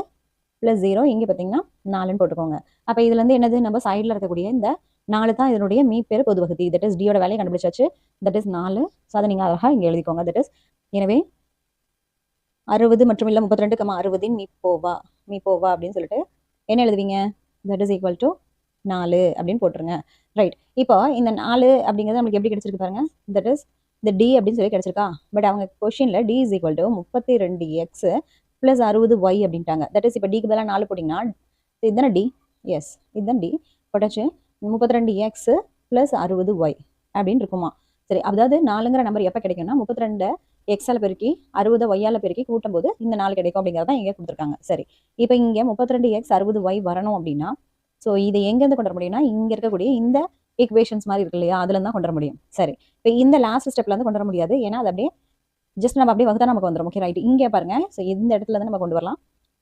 ப்ளஸ் 0 இங்கே பார்த்தீங்கன்னா 4ன்னு போட்டுக்கோங்க. அப்போ இதுலேருந்து என்னது, நம்ம சைடில் இருக்கக்கூடிய இந்த 4 தான் இதனுடைய மீப்பெரு பொது வகுத்தி. தட் இஸ் டியோட வேலையை கண்டுபிடிச்சாச்சு. That is 4. ஸோ அதை நீங்கள் அழகாக இங்கே எழுதிக்கோங்க. தட் இஸ் எனவே 60 மற்றும் இல்லை 32, 60 மீப்போவா அப்படின்னு சொல்லிட்டு என்ன எழுதுவீங்க, தட் இஸ் ஈக்குவல் டு 4 அப்படின்னு போட்டுருங்க. ரைட், இப்போ இந்த 4 அப்படிங்கிறது நம்மளுக்கு எப்படி கிடைச்சிருக்கு பாருங்க. தட் இஸ் இந்த டி அப்படின்னு சொல்லி கிடைச்சிருக்கா. பட் அவங்க கொஸ்டின்ல D is equal to 32x plus 60y அப்படின்ட்டாங்க. தட் இஸ் இப்போ டிக்கு பதிலாக 4 போட்டிங்கன்னா இதுதானே டி. எஸ், இதுதான் டி போட்டாச்சு. 32x பிளஸ் 60y அப்படின்னு இருக்குமா. சரி, அதாவது 4ங்கிற நம்பர் எப்போ கிடைக்கும்னா 32 எக்ஸால் பெருக்கி 60 ஒய்யால் பெருக்கி கூட்டும் போது இந்த 4 கிடைக்கும் அப்படிங்கிறத இங்கே கொடுத்துருக்காங்க. சரி, இப்போ இங்கே 32x 60y வரணும் அப்படின்னா ஸோ இதை எங்கேருந்து கொண்டு வர முடியும்னா இங்கே இருக்கக்கூடிய இந்த ஈக்குவேஷன்ஸ் மாதிரி இருக்கு இல்லையா, அதுல தான் கொண்டு வர முடியும். சரி, இப்போ இந்த லாஸ்ட் ஸ்டெப்ல இருந்து கொண்டு வர முடியாது, ஏன்னா அது அப்படியே ஜஸ்ட் நம்ம அப்படியே வகுத்தா நமக்கு வந்துடும். ஓகே ரைட், இங்கே பாருங்க. ஸோ இந்த இடத்துல இருந்து நம்ம கொண்டு வரலாம்.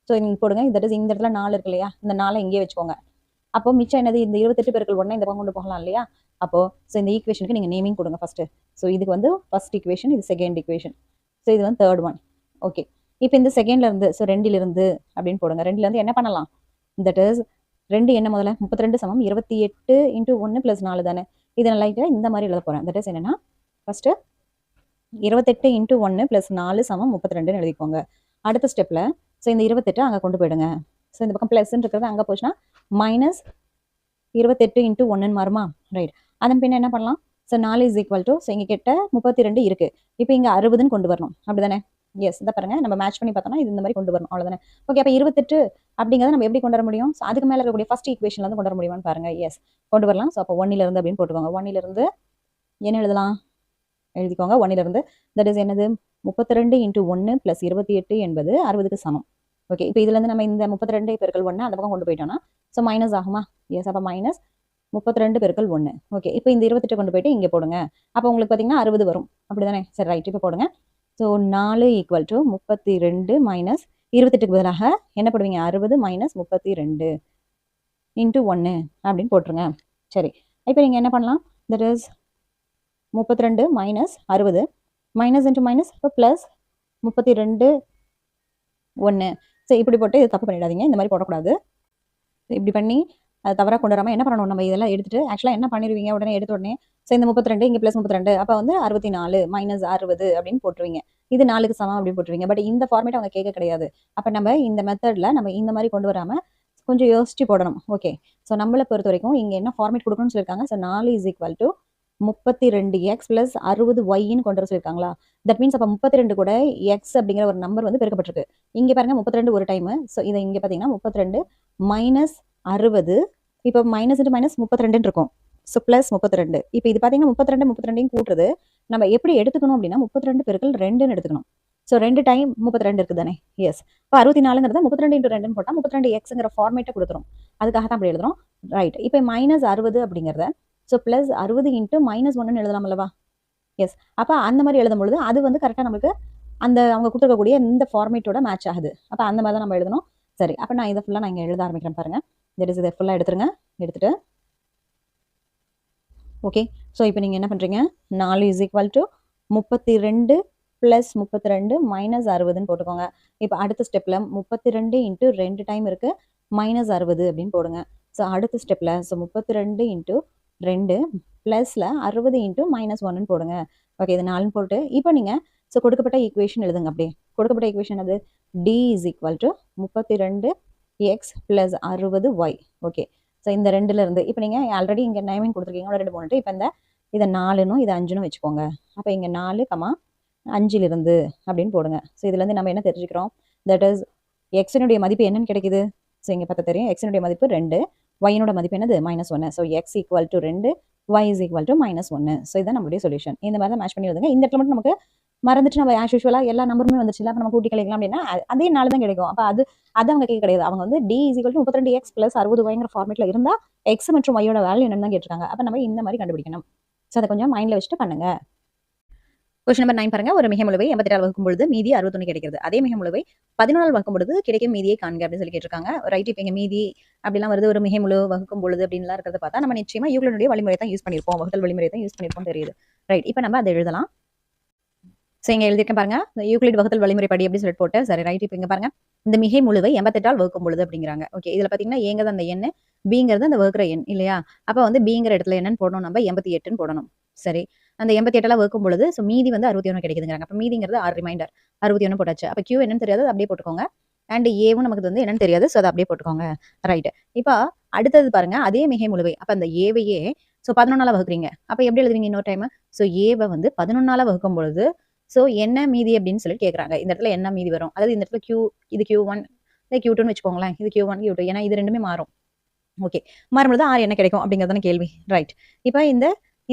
ஸோ நீங்கள் போடுங்க, இந்த இடத்துல 4 இருக்கு இல்லையா, இந்த 4 இங்கே வச்சுக்கோங்க. அப்போ மிச்சம் என்னது, இந்த 28 பெருக்கள் 1 இந்த பக்கம் கொண்டு போகலாம் இல்லையா. அப்போ ஸோ இந்த ஈக்குவேஷனுக்கு நீங்கள் நேமிங் கொடுங்க ஃபர்ஸ்ட். ஸோ இதுக்கு வந்து ஃபர்ஸ்ட் ஈக்குவேஷன், இது செகண்ட் ஈக்குவேஷன், ஸோ இது வந்து தேர்ட் ஒன். ஓகே, இப்போ இந்த செகண்ட்ல இருந்து ஸோ 2லிருந்து அப்படின்னு போடுங்க. 2லேருந்து என்ன பண்ணலாம், தட் இஸ் 2 என்ன முதல்ல 32 சமம் 28 இன்ட்டு 1 + 4 தானே. இதை நான் லைட்டாக இந்த மாதிரி எழுத போகிறேன். தட் இஸ் என்னன்னா ஃபர்ஸ்ட் 28 இன்ட்டு 1 + 4 சமம் 32ன்னு எழுதிக்கோங்க. அடுத்த ஸ்டெப்பில் ஸோ இந்த 28 அங்கே கொண்டு போயிடுங்க. ஸோ இந்த பக்கம் ப்ளஸ்ன்னு இருக்கிறது அங்கே போச்சுன்னா -28 இன்ட்டு 1ன்னு மாறுமா. ரைட், அதன் பின்ன என்ன பண்ணலாம், so 4 is equal to so இங்கே கிட்ட 32 இருக்குது. இப்போ இங்கே 60ன்னு கொண்டு வரணும், அப்படி தானே. எஸ், இதை பாருங்க, நம்ம மேட்ச் பண்ணி பார்த்தோம்னா இது இந்த மாதிரி கொண்டு வரணும், அவ்வளோதானே. ஓகே, அப்போ 28 அப்படிங்கிறத நம்ம எப்படி கொண்டு வர முடியும், ஸோ அதுக்கு மேலே இருக்கக்கூடிய ஃபர்ஸ்ட் ஈக்குவேஷன்ல இருந்து கொண்டு வர முடியுமான்னு பாருங்க. எஸ், கொண்டு வரலாம். ஸோ அப்போ 1லிருந்து அப்படின்னு போட்டுக்கோங்க. 1லிருந்து என்ன எழுதலாம், எழுதிக்கோங்க. 1லிருந்து தட் இஸ் என்னது 32 இன்ட்டு 1 + 28 என்பது 60க்கு சமம். ஓகே, இப்போ இதுலேருந்து நம்ம இந்த 32 பெருக்கல் 1 அந்த பக்கம் கொண்டு போயிட்டோம்னா ஸோ மைனஸ் ஆகுமா. எஸ், அப்போ -32 பெருக்கல் 1. ஓகே, இப்போ இந்த 28 கொண்டு போயிட்டு இங்கே போடுங்க. அப்போ உங்களுக்கு பார்த்தீங்கன்னா 60 வரும், அப்படி தானே. சரி ரைட், இப்போ போடுங்க. ஸோ 4 = 32 - 28க்கு பதிலாக என்ன போடுவீங்க, 60 - 32 இன்ட்டு 1 அப்படின்னு போட்டுருங்க. சரி, இப்போ நீங்கள் என்ன பண்ணலாம், that is 32 - 60 minus into minus இப்போ ப்ளஸ் 32 1. ஸோ இப்படி போட்டு இது தப்பு பண்ணிடாதீங்க, இந்த மாதிரி போடக்கூடாது. இப்படி பண்ணி அது தவறாக கொண்டு வராமல் என்ன பண்ணணும், நம்ம இதெல்லாம் எடுத்துட்டு ஆக்சுவலாக என்ன பண்ணிடுவீங்க, உடனே எடுத்த உடனே ஸோ இந்த 32 இங்கே +32 அப்போ வந்து 64 - 60 அப்படின்னு போட்டுருவீங்க. இது 4க்கு சமம் அப்படின்னு போட்டுருவீங்க. பட் இந்த ஃபார்மேட் அவங்க கேட்க கிடையாது. அப்போ நம்ம இந்த மெத்தடில் நம்ம இந்த மாதிரி கொண்டு வராமல் கொஞ்சம் யோசிச்சு போடணும். ஓகே, ஸோ நம்மளை பொறுத்த வரைக்கும் இங்கே என்ன ஃபார்மேட் கொடுக்கணும்னு சொல்லியிருக்காங்க. So 4 is equal to 32x + 60y கொண்டு வர சொல்லியிருக்காங்களா. தட் மீன்ஸ் அப்போ 32 கூட x அப்படிங்கிற ஒரு நம்பர் வந்து பெருக்கப்பட்டிருக்கு. இங்கே பாருங்க 32 ஒரு டைமு. ஸோ இதை இங்கே பார்த்தீங்கன்னா 32 மைனஸ் 60, இப்போ மைனஸ் இன்ட்டு மைனஸ் 32 இருக்கும். So plus 32. இப்போ இது பார்த்தீங்கன்னா 32 கூட்டுறது நம்ம எப்படி எடுத்துக்கணும் அப்படின்னா 32 பெருக்கல் 2ன்னு எடுத்துக்கணும். ஸோ 2 டைம் 32 இருக்குது தானே. எஸ், இப்போ 64ங்கிறத 32 × 2ன்னு போட்டால் 32xங்கிற ஃபார்மேட்டை கொடுத்துரும். அதுக்காக தான் அப்படி எழுதுறோம். ரைட், இப்போ மைனஸ் 60 அப்படிங்கிறத ஸோ ப்ளஸ் 60 × -1ன்னு எழுதலாம் அல்லவா. எஸ், அப்போ அந்த மாதிரி எழுதும் பொழுது அது வந்து கரெக்டாக நமக்கு அந்த அவங்க கொடுத்துருக்கக்கூடிய இந்த ஃபார்மேட்டோட மேட்ச் ஆகுது. அப்போ அந்த மாதிரி தான் நம்ம எழுதணும். சரி, அப்போ நான் இதை ஃபுல்லாக நான் இங்கே எழுத ஆரம்பிக்கிறேன் பாருங்கள். தட் இஸ் இதை ஃபுல்லாக எடுத்துருங்க. எடுத்துட்டு ஓகே, ஸோ இப்போ நீங்கள் என்ன பண்ணுறீங்க, 4 இஸ் ஈக்குவல் டு 32 + 32 - 60ன்னு போட்டுக்கோங்க. இப்போ அடுத்த ஸ்டெப்பில் 32 × 2 டைம் இருக்குது -60 அப்படின்னு போடுங்க. ஸோ அடுத்த ஸ்டெப்பில் ஸோ 32 × 2 ப்ளஸில் 60 × -1ன்னு போடுங்க. ஓகே, இது 4ன்னு போட்டு இப்போ நீங்கள் ஸோ கொடுக்கப்பட்ட ஈக்குவேஷன் எழுதுங்க. அப்படியே கொடுக்கப்பட்ட ஈக்குவேஷன் அது d is equal to 32x + 60y. Okay, so இந்த 2ல இருந்து இப்போ நீங்கள் ஆல்ரெடி இங்கே 9 கொடுத்துருக்கீங்க, 2 3 இப்போ இதை 4னும் இதை 5னும் வச்சுக்கோங்க. அப்போ இங்கே 4, 5லிருந்து அப்படின்னு போடுங்க. ஸோ இதுலேருந்து நம்ம என்ன தெரிஞ்சுக்கிறோம், தட் இஸ் எக்ஸினுடைய மதிப்பு என்னன்னு கிடைக்குது. ஸோ இங்கே பார்த்தா தெரியும், எக்ஸினுடைய மதிப்பு 2, ஒய்னோட மதிப்பு என்னது -1. So x equal to 2, y is equal to -1. So இதுதான் நம்மளுடைய சொல்யூஷன். இந்த மாதிரி தான் மேட்ச் பண்ணி எழுதுங்க. இந்த இடத்துல மட்டும் நமக்கு மறந்துட்டு நம்ம ஆஸ் யூஷுவலாக எல்லா நம்பருமே வந்துச்சு, அப்போ நம்ம கூட்டி கழிக்கலாம் அப்படின்னா அதே 4 தான் கிடைக்கும். அப்போ அது அவங்க கேட்க கிடையாது. அவங்க வந்து d is equal to 32x + 60yங்கிற ஃபார்மேட்டில் இருந்தால் எக்ஸ் மற்றும் ஒய்யோட வேல்யூ என்னன்னு தான் கேட்டிருக்காங்க. அப்போ நம்ம இந்த மாதிரி கண்டுபிடிக்கணும். ஸோ அதை கொஞ்சம் மைண்டில் வச்சுட்டு பண்ணுங்க. கொஸ்டின் நம்பர் 9 பாருங்க. ஒரு மிகமுழுவை 86 வகுக்கும் பொழுது மீதி 61 கிடைக்கிறது. அதே மிகமுழுவை 14 வகுக்கும் பொழுது கிடைக்கும் மீதியை காண்க அப்படின்னு சொல்லி கேட்டிருக்காங்க. ரைட், இப்போ இங்கே மீதி அப்படிலாம் வருது, ஒரு மிகமுழு வகுக்கும் பொழுது அப்படின்லாம் இருக்கிறத பார்த்தா நம்ம நிச்சயமா யூக்ளினுடைய வழிமுறை தான் யூஸ் பண்ணியிருப்போம், வகுத்தல் வழிமுறை தான் யூஸ் பண்ணியிருப்போம் தெரியுது. ரைட், இப்போ நம்ம அதை எழுதலாம். ஸோ இங்கே எழுதியிருக்கேன் பாருங்க, யூக்ளிட் வகுத்தல் வழிமுறை படி அப்படின்னு சொல்லிட்டு போட்டு சரி. ரைட், இப்போ இங்கே பாருங்க, இந்த மிகை முழுவை 88 வகுக்கும் பொழுது அப்படிங்கிறாங்க. ஓகே, இதில் பார்த்தீங்கன்னா ஏங்கிறது அந்த எண், பிங்கிறது அந்த வகுக்கிற எண் இல்லையா. அப்போ வந்து பிங்கிற இடத்துல என்னன்னு போடணும், நம்ம 88ன்னு போடணும். சரி, அந்த 88 வகுக்கும் பொழுது ஸோ மீதி வந்து 61 கிடைக்குதுங்கிறாங்க. அப்போ மீதிங்கிறது 6 ரிமைண்டர் 61 போட்டாச்சு. அப்போ கியூ என்னன்னு தெரியாது, அப்படியே போட்டுக்கோங்க. அண்ட் ஏவும் நமக்கு வந்து என்னன்னு தெரியாது, ஸோ அதை அப்படியே போட்டுக்கோங்க. ரைட், இப்போ அடுத்தது பாருங்க, அதே மிகை முழுவை. அப்போ அந்த ஏவையே ஸோ 11 வகுக்கிறீங்க. அப்போ எப்படி எழுதுவீங்க இன்னொரு டைம், ஸோ ஏவை வந்து 11 வகுக்கும் பொழுது ஸோ என்ன மீதி அப்படின்னு சொல்லி கேட்குறாங்க. இந்த இடத்துல என்ன மீதி வரும், அதாவது இந்த இடத்துல கியூ, இது Q1 இல்லை Q2ன்னு வச்சுக்கோங்களேன். இது Q1 Q2, ஏன்னா இது ரெண்டுமே மாறும். ஓகே, மாறும்பொழுது 6 என்ன கிடைக்கும் அப்படிங்கிறதான கேள்வி. ரைட், இப்போ இந்த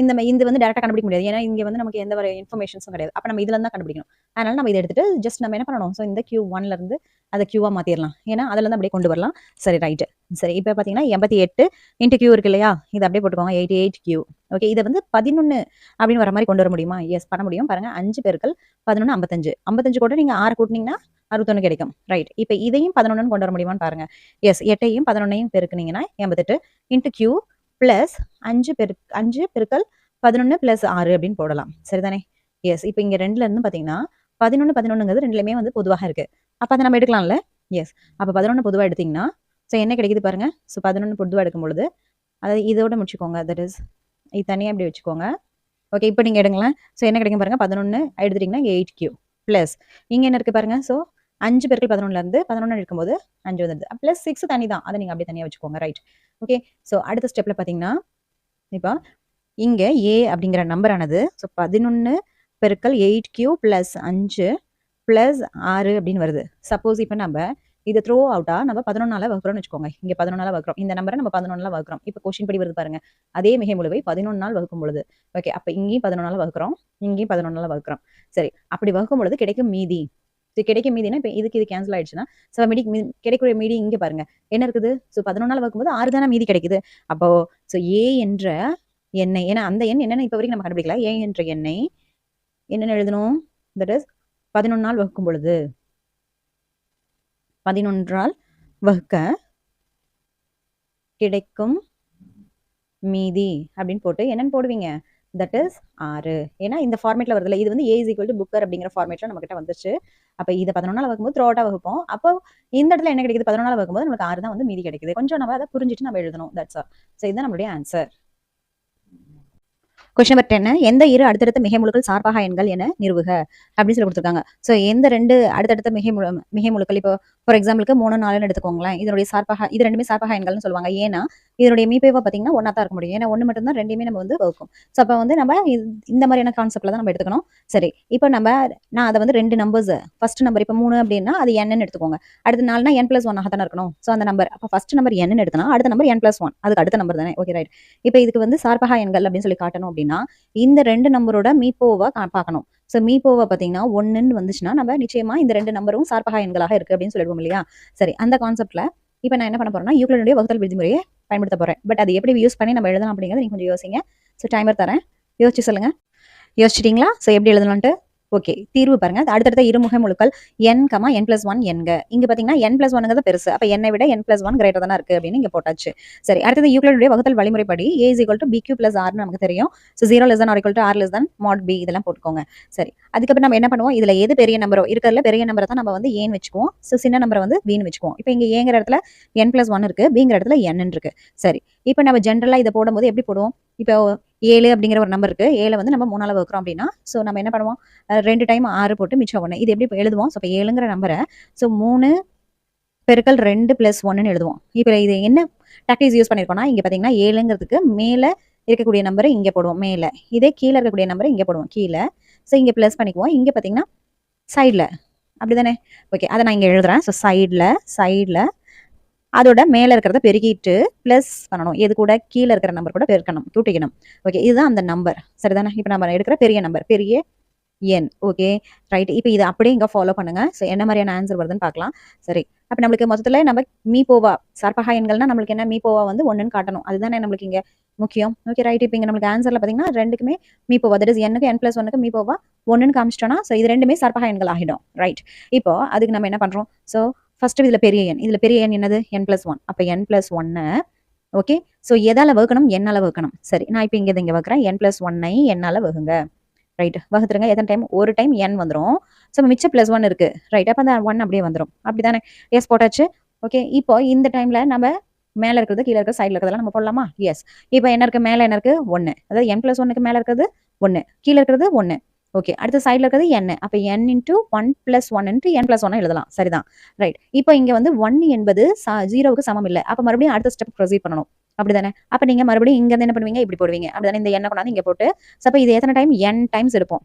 வந்து டேரக்டாக கண்டுபிடிக்க முடியாது, ஏன்னா இங்கே வந்து நமக்கு எந்த ஒரு இன்ஃபர்மேஷன்ஸும் கிடையாது. அப்போ நம்ம இதில் தான் கண்டுபிடிக்கணும். அதனால நம்ம இதை எடுத்துட்டு ஜஸ்ட் நம்ம என்ன பண்ணணும், ஸோ இந்த Q1ல இருந்து அதை Q-ஆ மாற்றிடலாம், ஏன்னா அதில் இருந்து அப்படியே கொண்டு வரலாம். சரி, ரைட்டு. சரி, இப்போ பார்த்தீங்கன்னா 88 × Q இருக்கு இல்லையா, இதை அப்படியே போட்டுக்கோங்க 88Q. ஓகே, இதை வந்து 11 அப்படின்னு வர மாதிரி கொண்டு வர முடியுமா? எஸ், பண்ண முடியும். பாருங்க, 5 பெருக்கல் 11 55. 55 கூட நீங்கள் 6 கூட்டினீங்கன்னா 61 கிடைக்கும். ரைட், இப்போ இதையும் 11 கொண்டு வர முடியுமான்னு பாருங்க. எஸ், 8ஐயும் 11ஐயும் பெருக்குனீங்கன்னா 88 × Q + 5 பெருக்கல் 11 + 6 அப்படின்னு போடலாம். சரிதானே. எஸ், இப்போ இங்கே 2ல இருந்து பார்த்தீங்கன்னா 11 ரெண்டுலையுமே வந்து பொதுவாக இருக்கு. அப்போ அதை நம்ம எடுக்கலாம்ல. எஸ், அப்போ 11 பொதுவாக எடுத்தீங்கன்னா ஸோ என்ன கிடைக்குது பாருங்க. ஸோ 11 பொதுவாக எடுக்கும் பொழுது அதாவது இதோட முடிச்சுக்கோங்க, தட் இஸ் இது தனியாக இப்படி வச்சுக்கோங்க. ஓகே, இப்போ நீங்கள் எடுங்களேன். ஸோ என்ன கிடைக்கும் பாருங்க, 11 எடுத்துட்டீங்கன்னா 8Q ப்ளஸ் இங்கே என்ன இருக்குது பாருங்க, ஸோ 5 பெருக்கல் 11லேருந்து 11 எடுக்கும்போது 5 வந்துடுது. ப்ளஸ் 6 தனி தான், அதை நீங்கள் அப்படியே தனியாக வச்சுக்கோங்க. Right, okay. ஸோ அடுத்த ஸ்டெப்பில் பார்த்தீங்கன்னா இப்போ இங்கே ஏ அப்படிங்கிற நம்பரானது ஸோ 11 பெருக்கல் 8Q + 5 + 6 அப்படின்னு வருது. சப்போஸ் இப்போ நம்ம இதை த்ரோ அவுட்டா நம்ம 11 வகுக்கிறோம்னு வச்சுக்கோங்க. இங்கே 11 வகுக்கிறோம், இந்த நம்பரை நம்ம 11 வகுக்கிறோம். இப்போ கொஸ்டின் படி வருது பாருங்க, அதே மிகை முழுவை 11 வகுக்கும் பொழுது. ஓகே, அப்போ இங்கேயும் 11 வகுக்கிறோம், இங்கேயும் 11 வகுக்கிறோம். சரி, அப்படி வகுக்கும் பொழுது கிடைக்கும் மீதி. கிடைக்கும் மீதினா இப்போ இதுக்கு இது கேன்சல் ஆயிடுச்சுன்னா ஸோ கிடைக்கக்கூடிய மீதி இங்கே பாருங்க என்ன இருக்குது. ஸோ 11 வகுக்கும்போது 6 தானே மீதி கிடைக்குது. அப்போ ஸோ ஏ என்ற எண்ணை, ஏன்னா அந்த எண் என்னென்ன இப்போ வரைக்கும் நம்ம கண்டுபிடிக்கல, ஏ என்ற எண்ணை என்னென்ன எழுதணும், தட் இஸ் 11 வகுக்கும் பொழுது 11 வகுக்க கிடைக்கும் மீதி அப்படின்னு போட்டு என்னன்னு போடுவீங்க, தட் இஸ் 6. ஏன்னா இந்த ஃபார்மேட்ல வருதுல, இது வந்து A = புக்கர் அப்படிங்கிற ஃபார்மேட்ல நம்ம கிட்ட வந்துச்சு. அப்போ இதை 11 வகுக்கும்போது த்ரூ அவுட்டா வகுப்போம். அப்போ இந்த இடத்துல என்ன கிடைக்குது, 11 வகுக்கும்போது நமக்கு 6 தான் வந்து மீதி கிடைக்குது. கொஞ்சம் நம்ம அதை புரிஞ்சுட்டு நம்ம எழுதணும். That's all. ஸோ இதுதான் நம்மளுடைய ஆன்சர். கொஸ்டின் நம்பர் 10, எந்த இரு அடுத்தடுத்த மிகைமுழுக்கள் சார்பாக எண்கள் என நிறுவுக அப்படின்னு சொல்லி கொடுத்துருக்காங்க. ஸோ எந்த 2 அடுத்தடுத்த மிகைமுழுக்கள், இப்போ ஃபார் எக்ஸாம்பிளுக்கு 3, 4ன்னு எடுத்துக்கோங்களேன். இதனுடைய சார்பகா இது 2மே சார்பகா எண்கள்னு சொல்லுவாங்க. ஏன்னா, இதனுடைய மீப்பேவா பார்த்தீங்கன்னா, 1 தான் இருக்க முடியும். ஏன்னா 1 மட்டும் தான் 2யுமே நம்ம வந்து வகுக்கும். ஸோ, அப்ப வந்து நம்ம இந்த மாதிரியான கான்செப்ட்ல தான் நம்ம எடுத்துக்கணும். சரி, இப்ப நான் அத வந்து 2 நம்பர்ஸ் ஃபர்ஸ்ட் நம்பர் இப்ப 3 அப்டின்னா, அது nன்னு எடுத்துக்கோங்க. அடுத்து 4னா n+1 ஆக தானே இருக்கணும். ஸோ, அந்த நம்பர் அப்ப ஃபர்ஸ்ட் நம்பர் nன்னு எடுத்தனா, அடுத்த நம்பர் n+1 அதுக்கு அடுத்த நம்பர் தானே. Okay right. இப்ப இதுக்கு வந்து சார்பகா எண்கள் அப்டின்னு சொல்லி காட்டணும் அப்டின்னா, இந்த 2 நம்பரோட மீப்போவ பார்க்கணும். ஸோ, மீப்போவ பார்த்தீங்கன்னா 1ன்னு வந்துச்சுன்னா, நம்ம நிச்சயமா இந்த 2 நம்பரும் சார்பகா எண்களாக இருக்கு அப்டின்னு சொல்லிடுவோம் இல்லையா? சரி, அந்த கான்செப்ட்ல இப்ப நான் என்ன பண்ண போறேன்னா, யூக்ளிடினுடைய வகுத்தல் விதிமுறையை பயன்படுத்த போறேன். பட் அது எப்படி யூஸ் பண்ணி நம்ம எழுதலாம் அப்படிங்கிறத நீங்க கொஞ்சம் யோசிங்க. ஸோ, டைமர் தரேன். யோசிச்சு சொல்லுங்க. யோசிச்சிட்டீங்களா? ஸோ, எப்படி எழுதலான்ட்டு? ஓகே. தீர்வு பாருங்க. அடுத்தடுத்த இருமுக முழுக்கள் n, n+1 என்க. இங்க பார்த்தீங்கன்னா n+1ங்கிறது பெருசு. அப்ப n-ஐ விட n+1 கிரேட்டர் தான இருக்கு அப்படின்னு இங்க போட்டாச்சு. சரி. அடுத்தது யூக்ளிடினுடைய வகுத்தல் வழிமுறைப்படி a bq + r ன்னு நமக்கு தெரியும். ஸோ 0 <= r mod b இதெல்லாம் போட்டுக்கோங்க. சரி. அதுக்கப்புறம் நம்ம என்ன பண்ணுவோம்? இதுல எது பெரிய நம்பரோ இருக்கிறதுல பெரிய நம்பரை தான் நம்ம வந்து ஏன்னு வச்சுக்குவோம். ஸோ சின்ன நம்பரை வந்து பின்னு வச்சுக்குவோம். இப்போ இங்க ஏங்கிற இடத்துல n+1 இருக்கு, பிங்கிற இடத்துல n இருக்கு. சரி. இப்போ நம்ம ஜென்ரலா இதை போடும்போது எப்படி போடுவோம்? இப்போ 7 அப்படிங்கிற ஒரு நம்பர் இருக்கு. 7 வந்து நம்ம 3ஆல வகுக்கிறோம் அப்படின்னா, ஸோ நம்ம என்ன பண்ணுவோம்? 2 டைம் 6 போட்டு மிச்சம் 1. இது எப்படி எழுதுவோம்? ஸோ இப்போ 7ங்கிற நம்பரை ஸோ 3 பெருக்கல் 2 + 1ன்னு எழுதுவோம். இப்போ இது என்ன டாக்டிக்ஸ் யூஸ் பண்ணியிருக்கோம்னா, இங்க பார்த்தீங்கன்னா 7ங்கிறதுக்கு மேல இருக்கக்கூடிய நம்பரை இங்க போடுவோம் மேல. இதே கீழே இருக்கக்கூடிய நம்பரை இங்க போடுவோம் கீழே. ஸோ இங்க பிளஸ் பண்ணிக்குவோம். இங்க பார்த்தீங்கன்னா சைட்ல அப்படிதானே? ஓகே. அதை நான் இங்க எழுதுறேன். ஸோ சைட்ல அதோட மேல இருக்கிறத பெருக்கிட்டு பிளஸ் பண்ணணும். எது கூட? கீழே இருக்கிற நம்பர் கூட பெருக்கணும், கூட்டிக்கணும். ஓகே. இதுதான் அந்த நம்பர். சரிதானே? இப்போ நம்ம எடுக்கிற பெரிய நம்பர், பெரிய எண். Okay right. இப்போ இதை அப்படியே இங்க ஃபாலோ பண்ணுங்க. ஸோ என்ன மாதிரியான ஆன்சர் வருதுன்னு பார்க்கலாம். சரி. அப்ப நம்மளுக்கு மொத்தத்துல நம்ம மீப்போவா சார்பகா எண்கள்னா நம்மளுக்கு என்ன மீப்போவா வந்து 1ன்னு காட்டணும். அதுதானே நம்மளுக்கு இங்க முக்கியம். Okay right. இப்போ இங்க நம்மளுக்கு ஆன்சர்ல பாத்தீங்கன்னா 2க்குமே மீப்போவா, தட் இஸ் n-க்கு n+1க்கு மீப்போவா 1ன்னு காமிச்சிட்டோம்னா, ஸோ இது 2மே சார்பகா எண்கள் ஆகிடும். ரைட். இப்போ அதுக்கு நம்ம என்ன பண்றோம்? ஸோ ஃபர்ஸ்ட் இதுல பெரிய எண் என்னது? n+1. அப்ப n+1 ஓகே. ஸோ எதால வகுக்கணும்? n-ஆல வகுக்கணும். சரி. நான் இப்போ இங்க வகுக்கிறேன். n+1ஐ n-ஆல வகுங்க. ரைட். வகுத்துருங்க. எத்தனை டைம்? ஒரு டைம் n வந்துரும். ஸோ மிச்சம் +1 இருக்கு. ரைட். அப்ப அந்த 1 அப்படியே வந்துரும். அப்படிதானே? எஸ் போட்டாச்சு. ஓகே. இப்போ இந்த டைம்ல நம்ம மேல இருக்கிறது, கீழ இருக்கிறது, சைடுல இருக்கிறதெல்லாம் நம்ம போடலாமா? எஸ். இப்போ என்ன இருக்கு? மேல என்ன இருக்கு? 1. அதாவது n+1க்கு மேல இருக்கிறது 1, கீழ இருக்கிறது 1. ஓகே. அடுத்து சைடுல இருக்கிறது n. அப்ப n × 1 + 1 × n+1 எழுதலாம். சரிதான். ரைட். இப்போ இங்க வந்து 1 என்பது 0க்கு சமம் இல்ல. அப்ப மறுபடியும் அடுத்த ஸ்டெப் ப்ரொசீட் பண்ணணும். அப்படிதானே? அப்ப நீங்க மறுபடியும் இங்க இருந்து என்ன பண்ணுவீங்க? இப்படி போடுவீங்க. அப்படிதானே? இந்த எண்ணை கொண்டாந்து இங்க போட்டு, அப்ப இது எத்தனை டைம்? n டைம்ஸ் எடுப்போம்.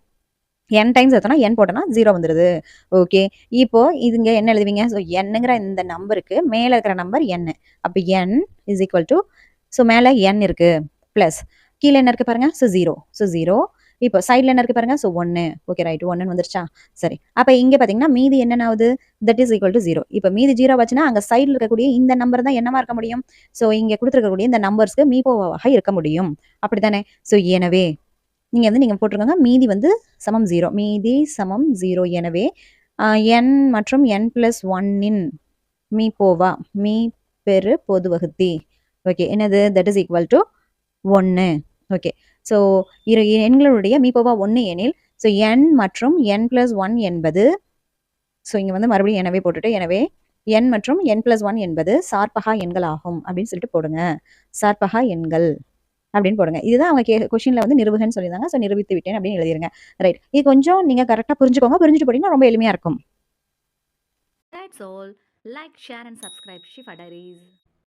n டைம்ஸ் எடுத்தோம்னா n போட்டோம்னா 0 வந்துருது. ஓகே. இப்போ இதுங்க என்ன எழுதுவீங்க? ஸோ nங்கிற இந்த நம்பருக்கு மேல இருக்கிற நம்பர் n. அப்ப n = ஸோ மேல n இருக்கு பிளஸ் கீழே என்ன இருக்கு பாருங்க? ஸோ 0. ஸோ 0. இப்போ சைட்ல என்ன இருக்கு பாருங்க? ஸோ 1. Okay right. 1ன்னு வந்துருச்சா? சரி. அப்ப இங்க பாத்தீங்கன்னா மீதி என்ன ஆகுது? That is equal to 0. இப்போ மீதி 0 ஆச்சுன்னா அங்க சைடுல இருக்கக்கூடிய இந்த நம்பர் தான் என்னவா இருக்க முடியும்? ஸோ இங்க கொடுத்துருக்கக்கூடிய இந்த நம்பர்ஸ்க்கு மீப்போவாக இருக்க முடியும். அப்படித்தானே? ஸோ எனவே நீங்க போட்டுருக்கோங்க. மீதி வந்து சமம் 0. மீதி சமம் 0. எனவே n மற்றும் n+1ன் மீப்போவா, மீப்பெரு பொது வகுத்தி. ஓகே. என்னது? That is equal to 1. Okay. So இரு எண்களுடைய மீப்போவா 1 எனில், ஸோ n மற்றும் n+1 என்பது, ஸோ இங்க வந்து மறுபடியும் எனவே போட்டுட்டு, எனவே n மற்றும் n+1 என்பது சார்பகா எண்கள் ஆகும் அப்படின்னு சொல்லிட்டு போடுங்க. சார்பகா எண்கள் அப்படின்னு போடுங்க. இதுதான் அவங்க கொஸ்டின்ல வந்து நிறுவுகன்னு சொல்லியிருந்தாங்க. ஸோ நிரூபித்து விட்டேன் அப்படின்னு எழுதிருங்க. ரைட். இது கொஞ்சம் நீங்க கரெக்டா புரிஞ்சுக்கோங்க. புரிஞ்சுட்டு போட்டீங்கன்னா ரொம்ப எளிமையா இருக்கும். That's all. Like, share and subscribe Shifa Diaries.